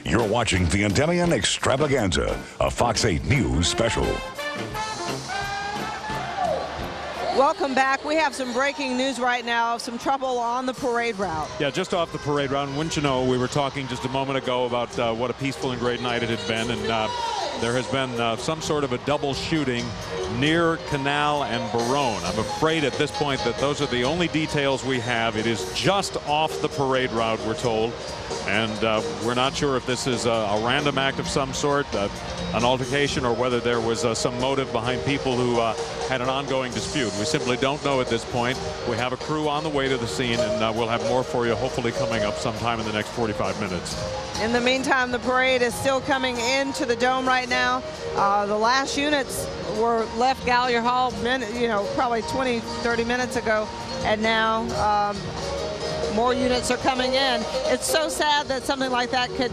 You're watching the Endymion Extravaganza, a Fox 8 News special. Welcome back. We have some breaking news right now of some trouble on the parade route. Yeah, just off the parade route. And wouldn't you know, we were talking just a moment ago about what a peaceful and great night it had been. And there has been some sort of a double shooting near Canal and Barone. I'm afraid at this point that those are the only details we have. It is just off the parade route, we're told. And we're not sure if this is a random act of some sort, an altercation, or whether there was some motive behind people who had an ongoing dispute. We simply don't know at this point. We have a crew on the way to the scene, and we'll have more for you hopefully coming up sometime in the next 45 minutes. In the meantime, the parade is still coming into the dome right now. The last units were left Gallier Hall, probably 20, 30 minutes ago, and now more units are coming in. It's so sad that something like that could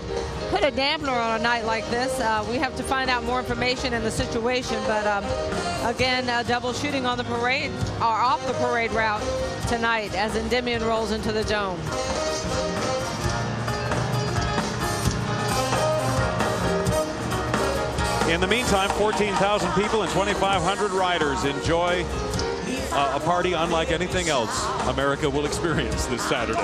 put a dampener on a night like this. We have to find out more information in the situation, but again, double shooting on the parade, or off the parade route tonight as Endymion rolls into the dome. In the meantime, 14,000 people and 2,500 riders enjoy a party unlike anything else America will experience this Saturday.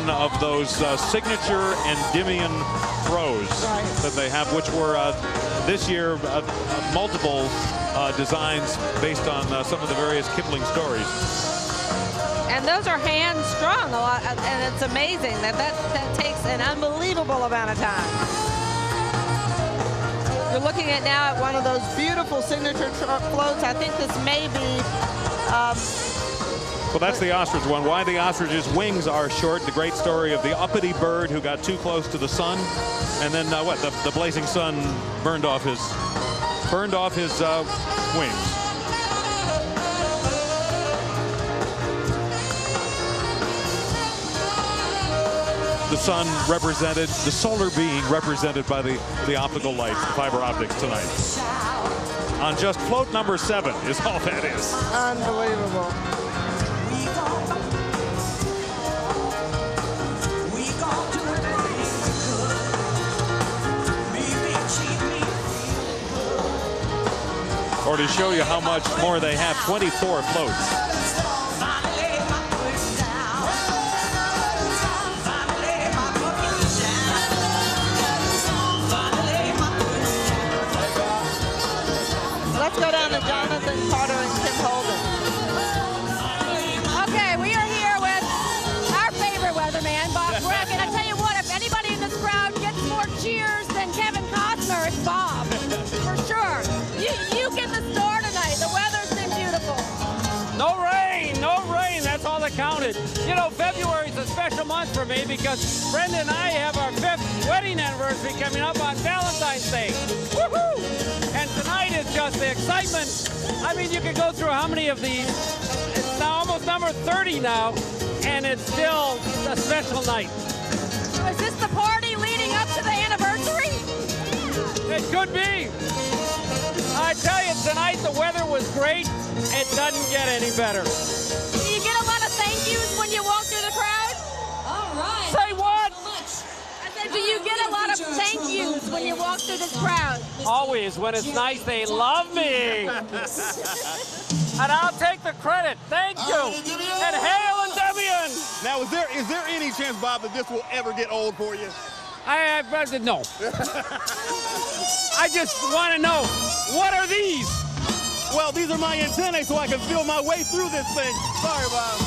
Of those signature Endymion throws that they have, which were this year multiple designs based on some of the various Kipling stories. And those are hand strung a lot, and it's amazing that takes an unbelievable amount of time. You're looking at now at one of those beautiful signature floats. I think this may be well, that's the ostrich one. Why the ostrich's wings are short. The great story of the uppity bird who got too close to the sun, and then the blazing sun burned off his wings. The sun represented, the solar being represented by the optical lights, the fiber optics tonight. On just float number 7 is all that is. Unbelievable. Or to show you how much more they have, 24 floats. Let's go down to Jonathan Carter and Tim Holden. Okay, we are here with our favorite weatherman, Bob Breck. And I tell you what, if anybody in this crowd gets more cheers than Kevin Costner, it's Bob, for sure. You get the star tonight. The weather's been beautiful. No rain, that's all that counted. You know, February is a special month for me because Brenda and I have our 5th wedding anniversary coming up on Valentine's Day. Woohoo! And tonight is just the excitement. I mean, you could go through how many of these. It's now almost number 30 now, and it's still a special night. Is this the party leading up to the anniversary? It could be. I tell you, tonight the weather was great. It doesn't get any better. Do you get a lot of thank yous when you walk through the crowd? All right. Say what? I said, do you get a lot of thank yous when you walk through this crowd? Always. When it's nice, they love me. And I'll take the credit. Thank you. And hail Endymion. Now, is there any chance, Bob, that this will ever get old for you? No. I just want to know, what are these? Well, these are my antennae so I can feel my way through this thing. Sorry, Bob.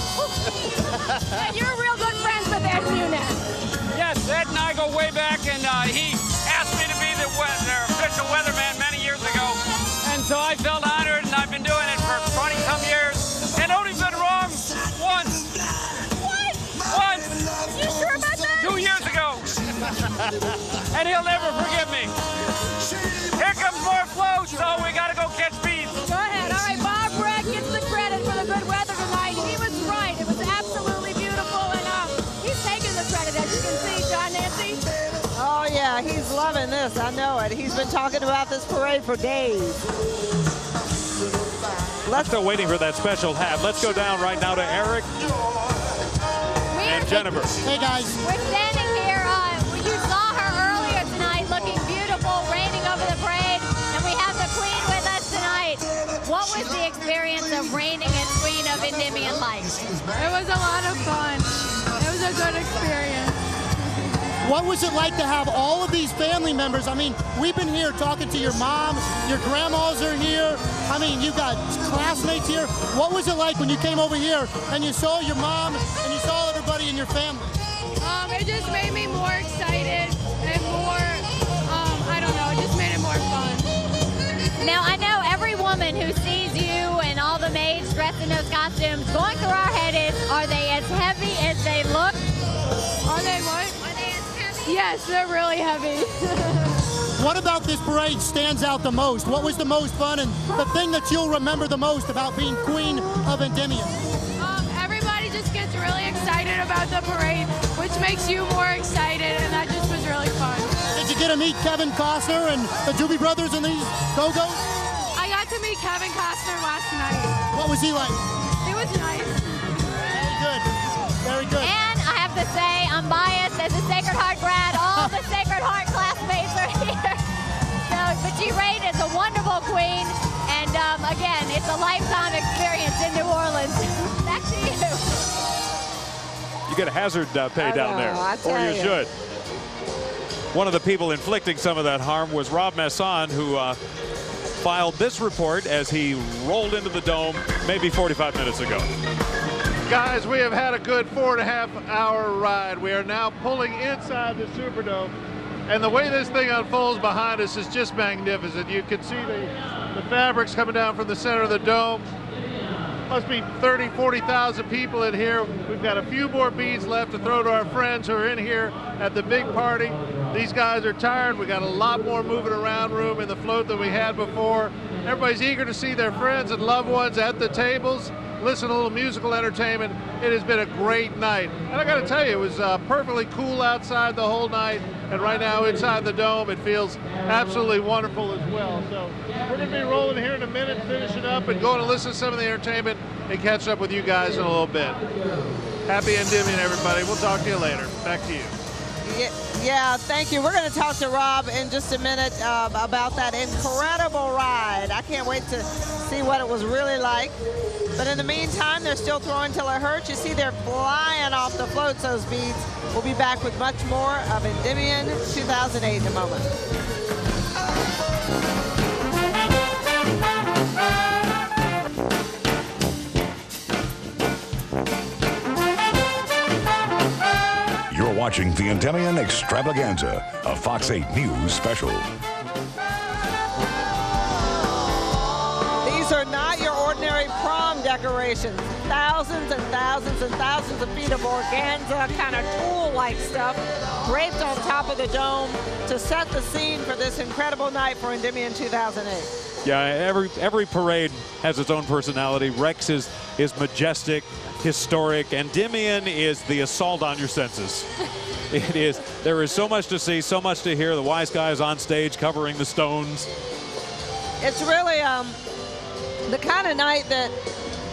And you're real good friends with Endymion. Yes, Ed and I go way back, and he asked me to be their official weatherman many years ago. And so I felt honored, and I've been doing it for 20-some years. And only been wrong once. What? Once. You sure about that? 2 years ago. And he'll never forgive me. Here comes more floats, so we got to go catch bees. Go ahead. All right, Bob Bragg gets the credit for the good weather tonight. He was right. It was absolutely beautiful, and he's taking the credit, as you can see, John Nancy. Oh, yeah, he's loving this. I know it. He's been talking about this parade for days. I'm still waiting for that special hat. Let's go down right now to Eric and Jennifer. Hey, guys. We're standing here. You saw her earlier tonight looking beautiful, reigning over the parade, and we have the Queen with us tonight. What was the experience of reigning as Queen of Endymion like? It was a lot of fun. It was a good experience. What was it like to have all of these family members? I mean, we've been here talking to your mom, your grandmas are here. I mean, you got classmates here. What was it like when you came over here and you saw your mom and you saw everybody in your family? It just made me more excited and more, I don't know, it just made it more fun. Now, I know every woman who sees you and all the maids dressed in those costumes, going through our head is, are they as heavy as they look? Are they what? Are they as heavy? Yes, they're really heavy. What about this parade stands out the most? What was the most fun and the thing that you'll remember the most about being Queen of Endymion? Everybody just gets really excited about the parade, which makes you more excited, and that just was really fun. Did you get to meet Kevin Costner and the Doobie Brothers and these Go-Go's? I got to meet Kevin Costner last night. What was he like? He was nice. Very good. Very good. And I have to say, I'm biased as a Sacred Heart grad. All the Sacred Heart classmates are here. So, but she reigned as a wonderful queen. And again, it's a lifetime experience in New Orleans. Back to you. You get a hazard pay down there, or you should. One of the people inflicting some of that harm was Rob Masson, who filed this report as he rolled into the dome maybe 45 minutes ago. Guys, we have had a good 4.5-hour ride. We are now pulling inside the Superdome, and the way this thing unfolds behind us is just magnificent. You can see the fabrics coming down from the center of the dome. Must be 30, 40,000 people in here. We've got a few more beads left to throw to our friends who are in here at the big party. These guys are tired. We got a lot more moving around room in the float than we had before. Everybody's eager to see their friends and loved ones at the tables. Listen to a little musical entertainment. It has been a great night. And I got to tell you, it was perfectly cool outside the whole night. And right now inside the dome, it feels absolutely wonderful as well. So we're going to be rolling here in a minute, finishing up and going to listen to some of the entertainment and catch up with you guys in a little bit. Happy Endymion, everybody. We'll talk to you later. Back to you. Yeah, thank you. We're going to talk to Rob in just a minute about that incredible ride. I can't wait to see what it was really like. But in the meantime, they're still throwing till it hurts. You see they're flying off the floats, those beads. We'll be back with much more of Endymion 2008 in a moment. You're watching the Endymion Extravaganza, a Fox 8 News special. These are not your ordinary prom decorations. Thousands and thousands and thousands of feet of organza, kind of tulle-like stuff, draped on top of the dome to set the scene for this incredible night for Endymion 2008. Yeah, every parade has its own personality. Rex is majestic, historic. Endymion is the assault on your senses. It is. There is so much to see, so much to hear. The wise guys on stage covering the stones. It's really the kind of night that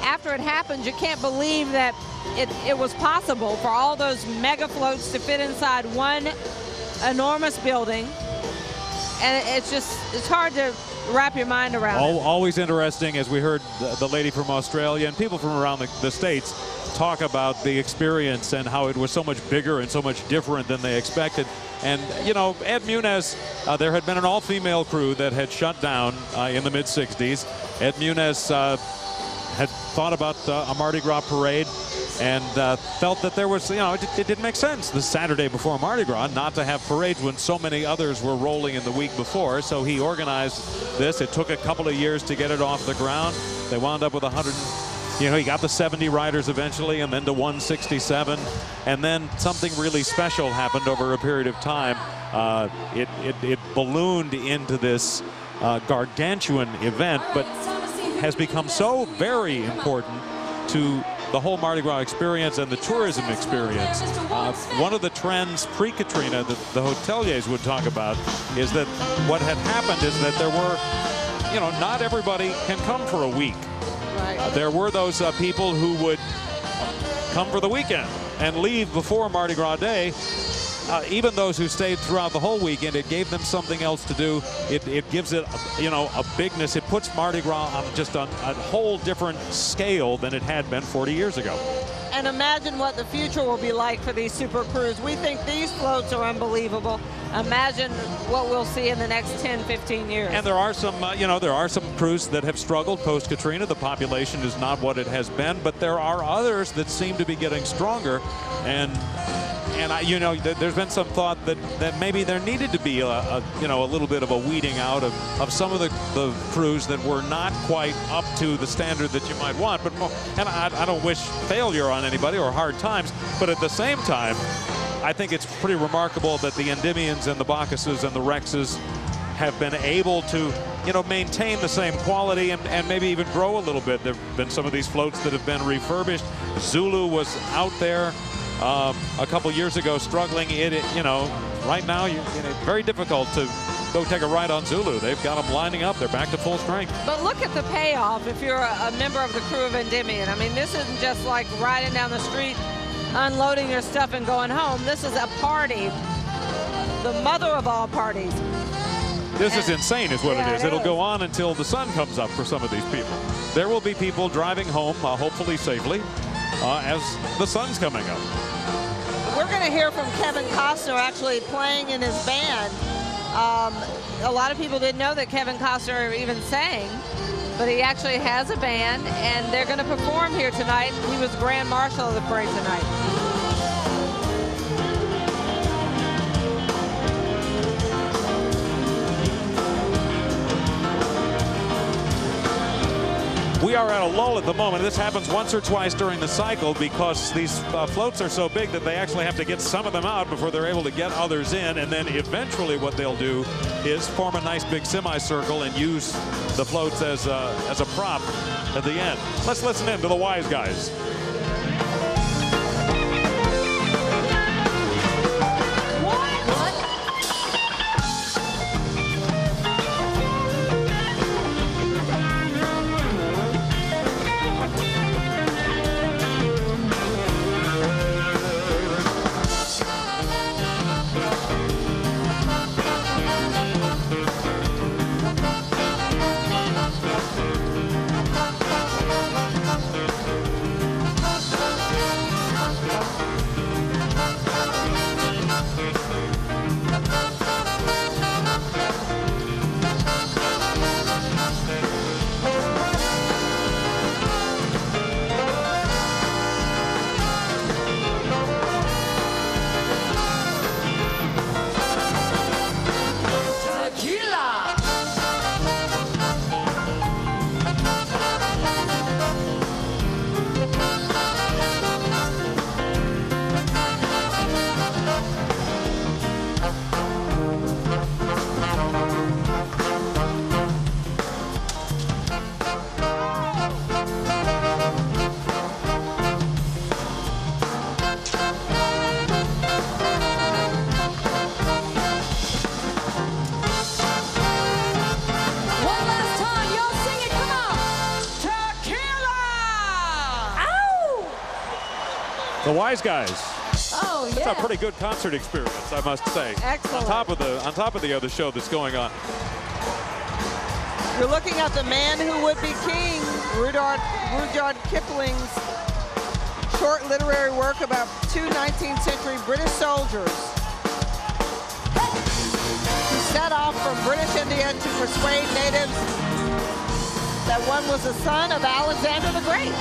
after it happens, you can't believe that it was possible for all those mega floats to fit inside one enormous building. And it's hard to wrap your mind around it. Always interesting, as we heard the lady from Australia and people from around the States talk about the experience and how it was so much bigger and so much different than they expected. And, you know, Ed Muniz, there had been an all-female crew that had shut down in the mid-'60s. Ed Muniz had thought about a Mardi Gras parade and felt that there was, you know, it didn't make sense the Saturday before Mardi Gras not to have parades when so many others were rolling in the week before. So he organized this. It took a couple of years to get it off the ground. They wound up with 100. You know, he got the 70 riders eventually, and then to 167, and then something really special happened over a period of time. It ballooned into this gargantuan event, but has become so very important to the whole Mardi Gras experience and the tourism experience. One of the trends pre-Katrina that the hoteliers would talk about is that what had happened is that there were, you know, not everybody can come for a week. There were those people who would come for the weekend and leave before Mardi Gras Day. Even those who stayed throughout the whole weekend, it gave them something else to do. It gives it, you know, a bigness. It puts Mardi Gras on just a whole different scale than it had been 40 years ago. And imagine what the future will be like for these super crews. We think these floats are unbelievable. Imagine what we'll see in the next 10, 15 years. And there are some, you know, there are some crews that have struggled post-Katrina. The population is not what it has been, but there are others that seem to be getting stronger. And you know, there's been some thought that maybe there needed to be you know, a little bit of a weeding out of some of the crews that were not quite up to the standard that you might want. But and I don't wish failure on anybody or hard times, but at the same time, I think it's pretty remarkable that the Endymions and the Bacchuses and the Rexes have been able to, you know, maintain the same quality and maybe even grow a little bit. There have been some of these floats that have been refurbished. Zulu was out there a couple years ago struggling. You know, right now it's very difficult to go take a ride on Zulu. They've got them lining up. They're back to full strength. But look at the payoff if you're a member of the crew of Endymion. I mean, this isn't just like riding down the street, unloading your stuff and going home. This is a party, the mother of all parties. This is insane is what it is. It'll go on until the sun comes up for some of these people. There will be people driving home, hopefully safely, as the sun's coming up. We're going to hear from Kevin Costner actually playing in his band. A lot of people didn't know that Kevin Costner even sang, but he actually has a band, and they're going to perform here tonight. He was Grand Marshal of the parade tonight. We are at a lull at the moment. This happens once or twice during the cycle because these floats are so big that they actually have to get some of them out before they're able to get others in. And then eventually what they'll do is form a nice big semicircle and use the floats as a prop at the end. Let's listen in to the wise guys. The wise guys. Oh, yeah. That's a pretty good concert experience, I must say. Excellent. On top of the other show that's going on. You're looking at the man who would be king, Rudyard Kipling's short literary work about two 19th century British soldiers who set off from British India to persuade natives that one was the son of Alexander the Great.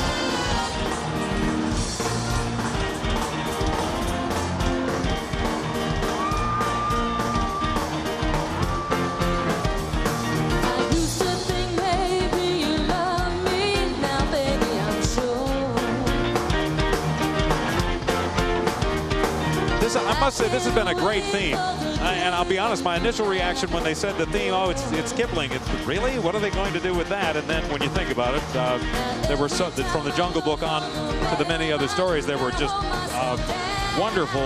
I must say, this has been a great theme. And I'll be honest, my initial reaction when they said the theme, oh, it's Kipling. It's really? What are they going to do with that? And then when you think about it, there were from the Jungle Book on to the many other stories, there were just wonderful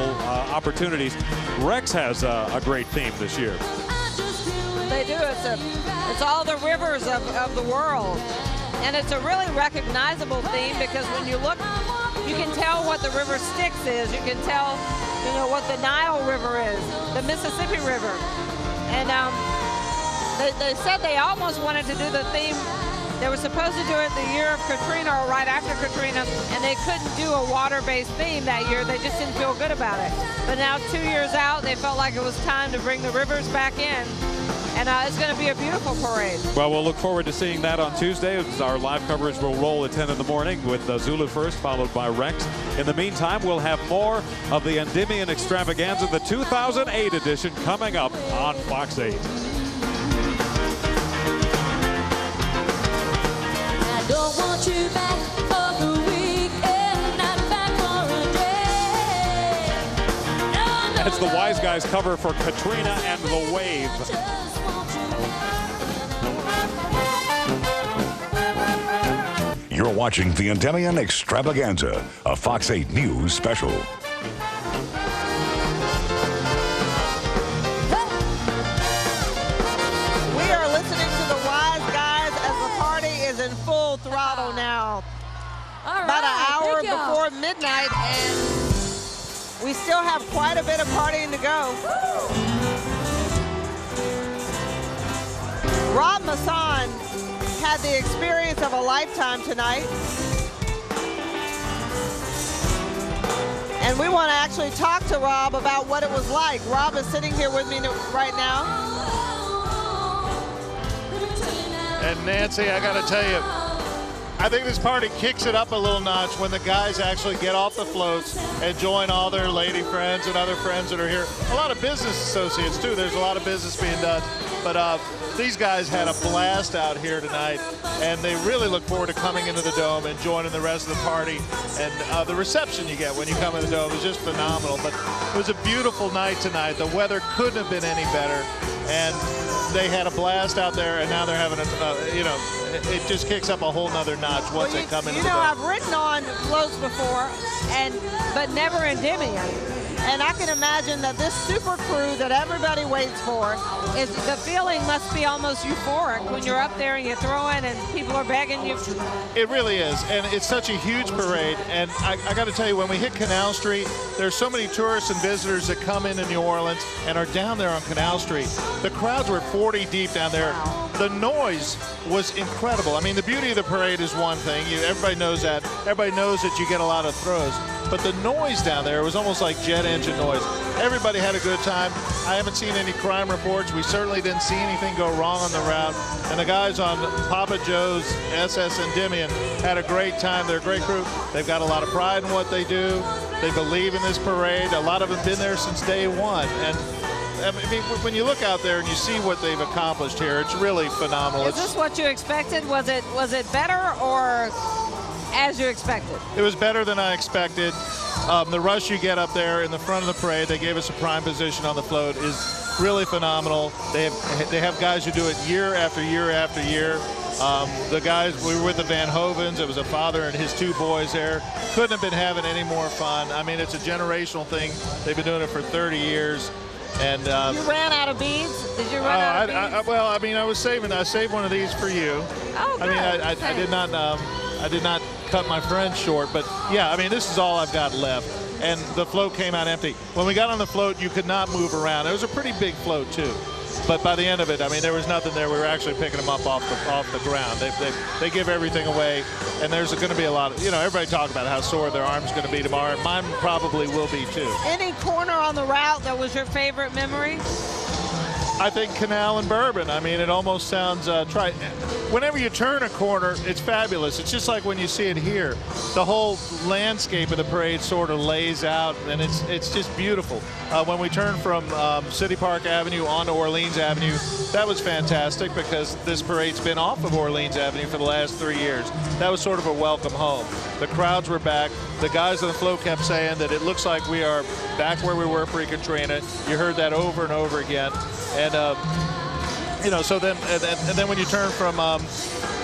opportunities. Rex has a great theme this year. They do. It's all the rivers of the world. And it's a really recognizable theme because when you look, you can tell what the river Styx is. You can tell, you know, what the Nile River is, the Mississippi River. And they said they almost wanted to do the theme. They were supposed to do it the year of Katrina or right after Katrina, and they couldn't do a water-based theme that year. They just didn't feel good about it. But now 2 years out, they felt like it was time to bring the rivers back in. And it's going to be a beautiful parade. Well, we'll look forward to seeing that on Tuesday. Our live coverage will roll at 10 in the morning with Zulu first, followed by Rex. In the meantime, we'll have more of the Endymion Extravaganza, the 2008 edition, coming up on Fox 8. I don't want you back for the weekend, not back for a day. No, It's the Wise Guys cover for Katrina and the Wave. You're watching the Endymion Extravaganza, a Fox 8 News special. We are listening to the Wise Guys as the party is in full throttle now. About an hour before midnight, and we still have quite a bit of partying to go. Rob Masson had the experience of a lifetime tonight. And we want to actually talk to Rob about what it was like. Rob is sitting here with me right now. And Nancy, I got to tell you, I think this party kicks it up a little notch when the guys actually get off the floats and join all their lady friends and other friends that are here. A lot of business associates, too. There's a lot of business being done. But these guys had a blast out here tonight, and they really look forward to coming into the Dome and joining the rest of the party. And the reception you get when you come in the Dome is just phenomenal. But it was a beautiful night tonight. The weather couldn't have been any better. And they had a blast out there, and now they're having a, you know, it just kicks up a whole nother notch once they come into the Dome. I've ridden on floats before, but never Endymion. And I can imagine that this super crew that everybody waits for, the feeling must be almost euphoric when you're up there and you throw in and people are begging you. It really is, and it's such a huge parade. And I got to tell you, when we hit Canal Street, there's so many tourists and visitors that come into New Orleans and are down there on Canal Street. The crowds were 40 deep down there. The noise was incredible. I mean, the beauty of the parade is one thing. Everybody knows that. Everybody knows that you get a lot of throws. But the noise down there was almost like jet engine noise. Everybody had a good time. I haven't seen any crime reports. We certainly didn't see anything go wrong on the route. And the guys on Papa Joe's SS Endymion had a great time. They're a great group. They've got a lot of pride in what they do. They believe in this parade. A lot of them have been there since day one. And I mean, when you look out there and you see what they've accomplished here, it's really phenomenal. Is this what you expected? Was it better or as you expected? It was better than I expected. The rush you get up there in the front of the parade, they gave us a prime position on the float, is really phenomenal. They have guys who do it year after year after year. The guys, we were with the Van Hovens. It was a father and his two boys there. Couldn't have been having any more fun. I mean, it's a generational thing. They've been doing it for 30 years. And you ran out of beads? Did you run out of beads? Well, I mean, I saved one of these for you. Oh, good. I mean, I did not cut my friend short, but yeah, I mean, this is all I've got left. And the float came out empty. When we got on the float, you could not move around. It was a pretty big float too. But by the end of it, I mean, there was nothing there. We were actually picking them up off the ground. They give everything away, and there's going to be a lot of, everybody talk about how sore their arm's going to be tomorrow. Mine probably will be too. Any corner on the route that was your favorite memory? I think Canal and Bourbon. I mean, it almost sounds trite. Whenever you turn a corner, it's fabulous. It's just like when you see it here. The whole landscape of the parade sort of lays out, and it's just beautiful. When we turn from City Park Avenue onto Orleans Avenue, that was fantastic because this parade's been off of Orleans Avenue for the last 3 years. That was sort of a welcome home. The crowds were back. The guys on the float kept saying that it looks like we are back where we were pre-Katrina. You heard that over and over again. And so then when you turn from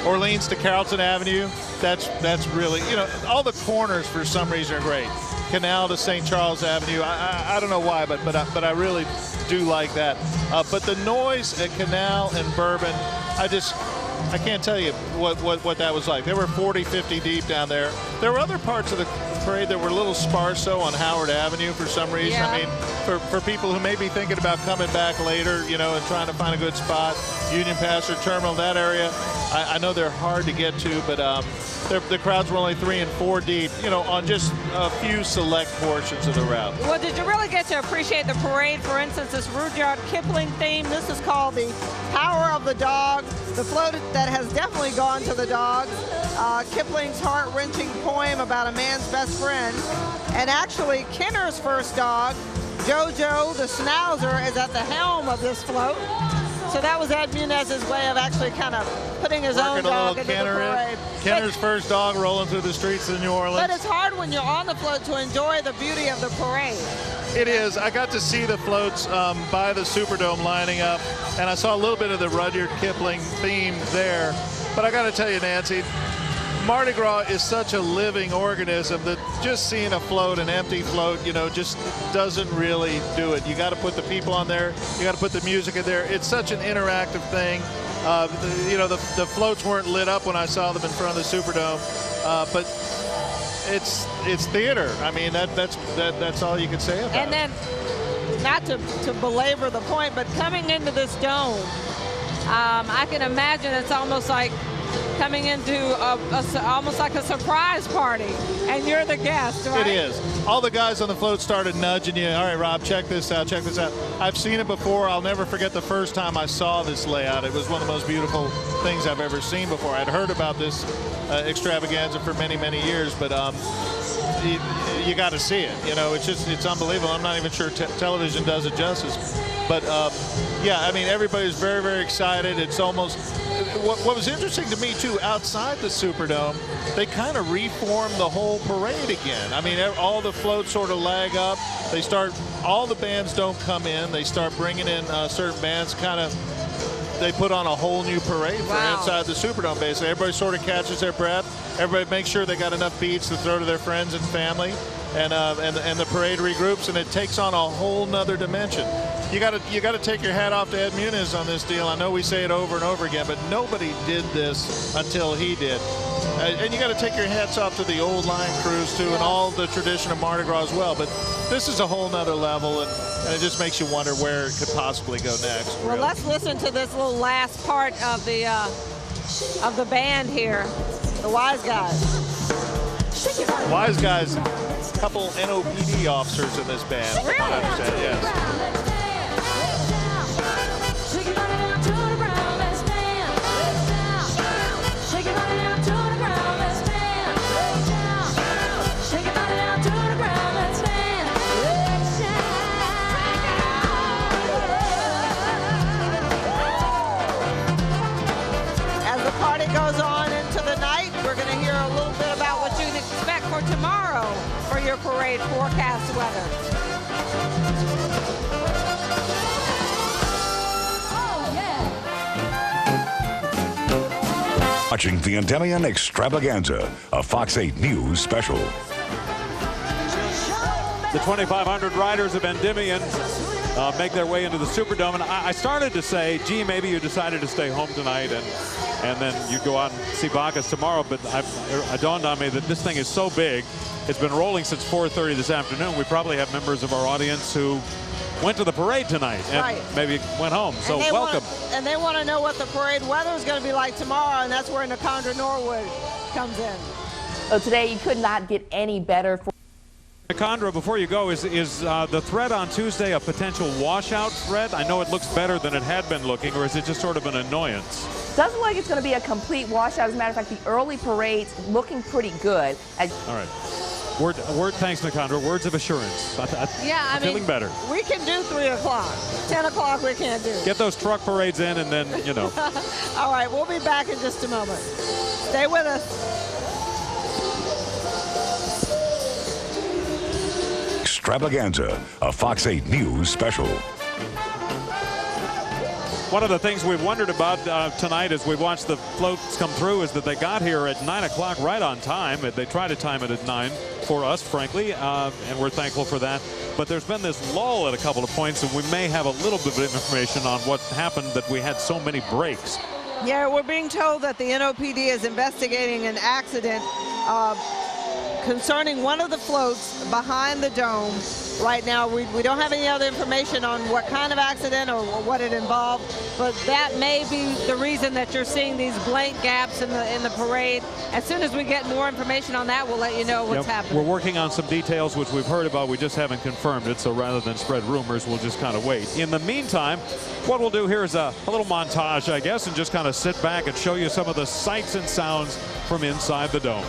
Orleans to Carrollton Avenue, that's really, all the corners for some reason are great. Canal to St. Charles Avenue, I don't know why, but I really do like that. But the noise at Canal and Bourbon, I can't tell you what that was like. There were 40, 50 deep down there. There were other parts of the parade that were a little sparse on Howard Avenue for some reason. Yeah. I mean, for people who may be thinking about coming back later, and trying to find a good spot, Union Pass or Terminal, that area, I know they're hard to get to, but the crowds were only 3 and 4 deep, on just a few select portions of the route. Well, did you really get to appreciate the parade? For instance, this Rudyard Kipling theme, this is called the Power of the Dog, the float that has definitely gone to the dogs. Kipling's heart-wrenching poem about a man's best friend. And actually, Kenner's first dog, Jojo the Schnauzer, is at the helm of this float. So that was Ed Munez's way of actually kind of putting his own dog into the parade. Kenner's first dog rolling through the streets of New Orleans. But it's hard when you're on the float to enjoy the beauty of the parade. It is. I got to see the floats by the Superdome lining up, and I saw a little bit of the Rudyard Kipling theme there. But I got to tell you, Nancy, Mardi Gras is such a living organism that just seeing a float, an empty float, just doesn't really do it. You got to put the people on there. You got to put the music in there. It's such an interactive thing. The floats weren't lit up when I saw them in front of the Superdome, but it's theater. I mean, that's all you can say about it. And then, not to belabor the point, but coming into this dome, I can imagine it's almost like coming into almost like a surprise party, and you're the guest, right? It is. All the guys on the float started nudging you. All right, Rob, check this out, check this out. I've seen it before. I'll never forget the first time I saw this layout. It was one of the most beautiful things I've ever seen before. I'd heard about this extravaganza for many, many years, but you got to see it. It's unbelievable. I'm not even sure television does it justice. But yeah, I mean, everybody's very, very excited. It's almost what was interesting to me too. Outside the Superdome, they kind of reformed the whole parade again. I mean, all the floats sort of lag up. They start. All the bands don't come in. They start bringing in certain bands. They put on a whole new parade for inside the Superdome. Basically, everybody sort of catches their breath. Everybody makes sure they got enough beats to throw to their friends and family, and the parade regroups, and it takes on a whole nother dimension. You got to take your hat off to Ed Munez on this deal. I know we say it over and over again, but nobody did this until he did. And you got to take your hats off to the old line crews too, and all the tradition of Mardi Gras as well. But this is a whole nother level, and it just makes you wonder where it could possibly go next. Well, really. Let's listen to this little last part of the band here, the Wise Guys. Wise Guys, a couple NOPD officers in this band. Really? I understand, yes. Goes on into the night. We're going to hear a little bit about what you can expect for tomorrow for your parade forecast weather. Watching the Endymion Extravaganza, a Fox 8 News special. The 2,500 riders of Endymion make their way into the Superdome, and I started to say, gee, maybe you decided to stay home tonight and then you go out and see Bacchus tomorrow, but it dawned on me that this thing is so big. It's been rolling since 4:30 this afternoon. We probably have members of our audience who went to the parade tonight and maybe went home. So welcome. And they want to know what the parade weather is going to be like tomorrow, and that's where Nakondra Norwood comes in. So today you could not get any better for Nakondra, before you go, is the threat on Tuesday a potential washout threat? I know it looks better than it had been looking, or is it just sort of an annoyance? Doesn't look like it's going to be a complete washout. As a matter of fact, the early parade's looking pretty good. All right. Word, thanks, Nakondra. Words of assurance. I'm feeling better. We can do 3 o'clock. 10 o'clock we can't do. Get those truck parades in, and then, you know. All right, we'll be back in just a moment. Stay with us. Extravaganza, a Fox 8 News special. One of the things we've wondered about tonight as we've watched the floats come through is that they got here at 9 o'clock right on time. They tried to time it at 9 for us, frankly, and we're thankful for that. But there's been this lull at a couple of points, and we may have a little bit of information on what happened that we had so many breaks. Yeah, we're being told that the NOPD is investigating an accident concerning one of the floats behind the dome. Right now, we don't have any other information on what kind of accident or what it involved, but that may be the reason that you're seeing these blank gaps in the parade. As soon as we get more information on that, we'll let you know what's happening. We're working on some details which we've heard about. We just haven't confirmed it, so rather than spread rumors, we'll just kind of wait. In the meantime, what we'll do here is a little montage, I guess, and just kind of sit back and show you some of the sights and sounds from inside the dome.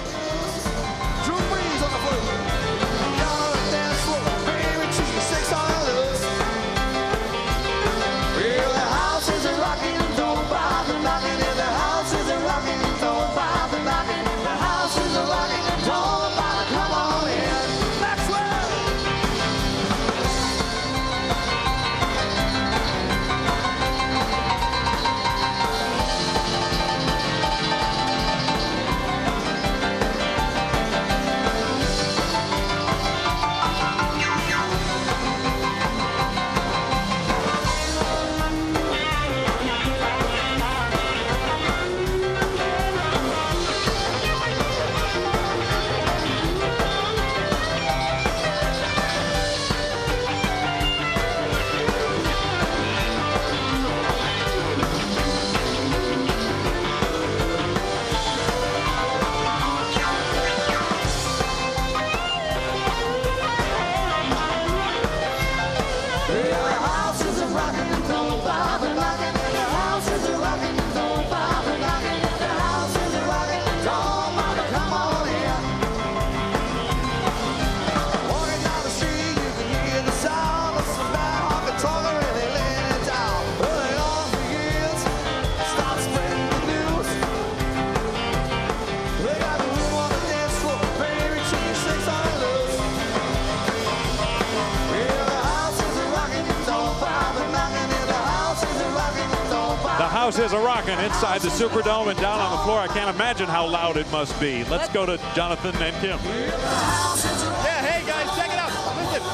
House is a rockin' inside the Superdome and down on the floor. I can't imagine how loud it must be. Let's go to Jonathan and Kim. Yeah, hey guys, check it out. Listen,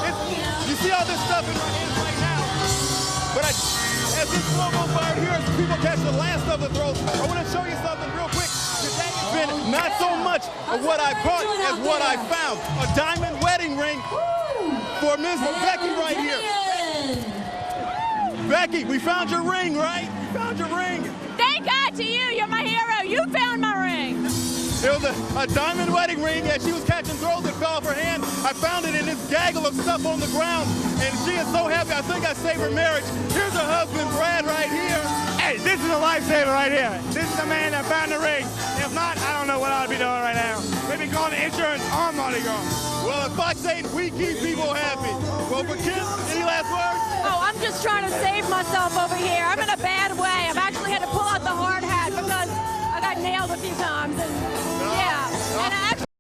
you see all this stuff in my hands right now. But as this flow goes by here, as people catch the last of the throws, I want to show you something real quick. Today has been not so much of what I brought as what I found. A diamond wedding ring for Miss Becky right here. Becky, we found your ring, right? We found your ring. Thank God to you. You're my hero. You found my ring. It was a diamond wedding ring. As she was catching throws, it fell off her hand. I found it in this gaggle of stuff on the ground, and she is so happy. I think I saved her marriage. Here's her husband, Brad, right here. Hey, this is a lifesaver right here. This is the man that found the ring. If not, I don't know what I'd be doing right now. Maybe calling the insurance on Mardi Gras. Well, at Fox 8, we keep people happy. Well, for Kim, any last words? Oh, I'm just trying to save myself over here. I'm in a bad way. I've actually had to pull out the hard hat because I got nailed a few times. And yeah.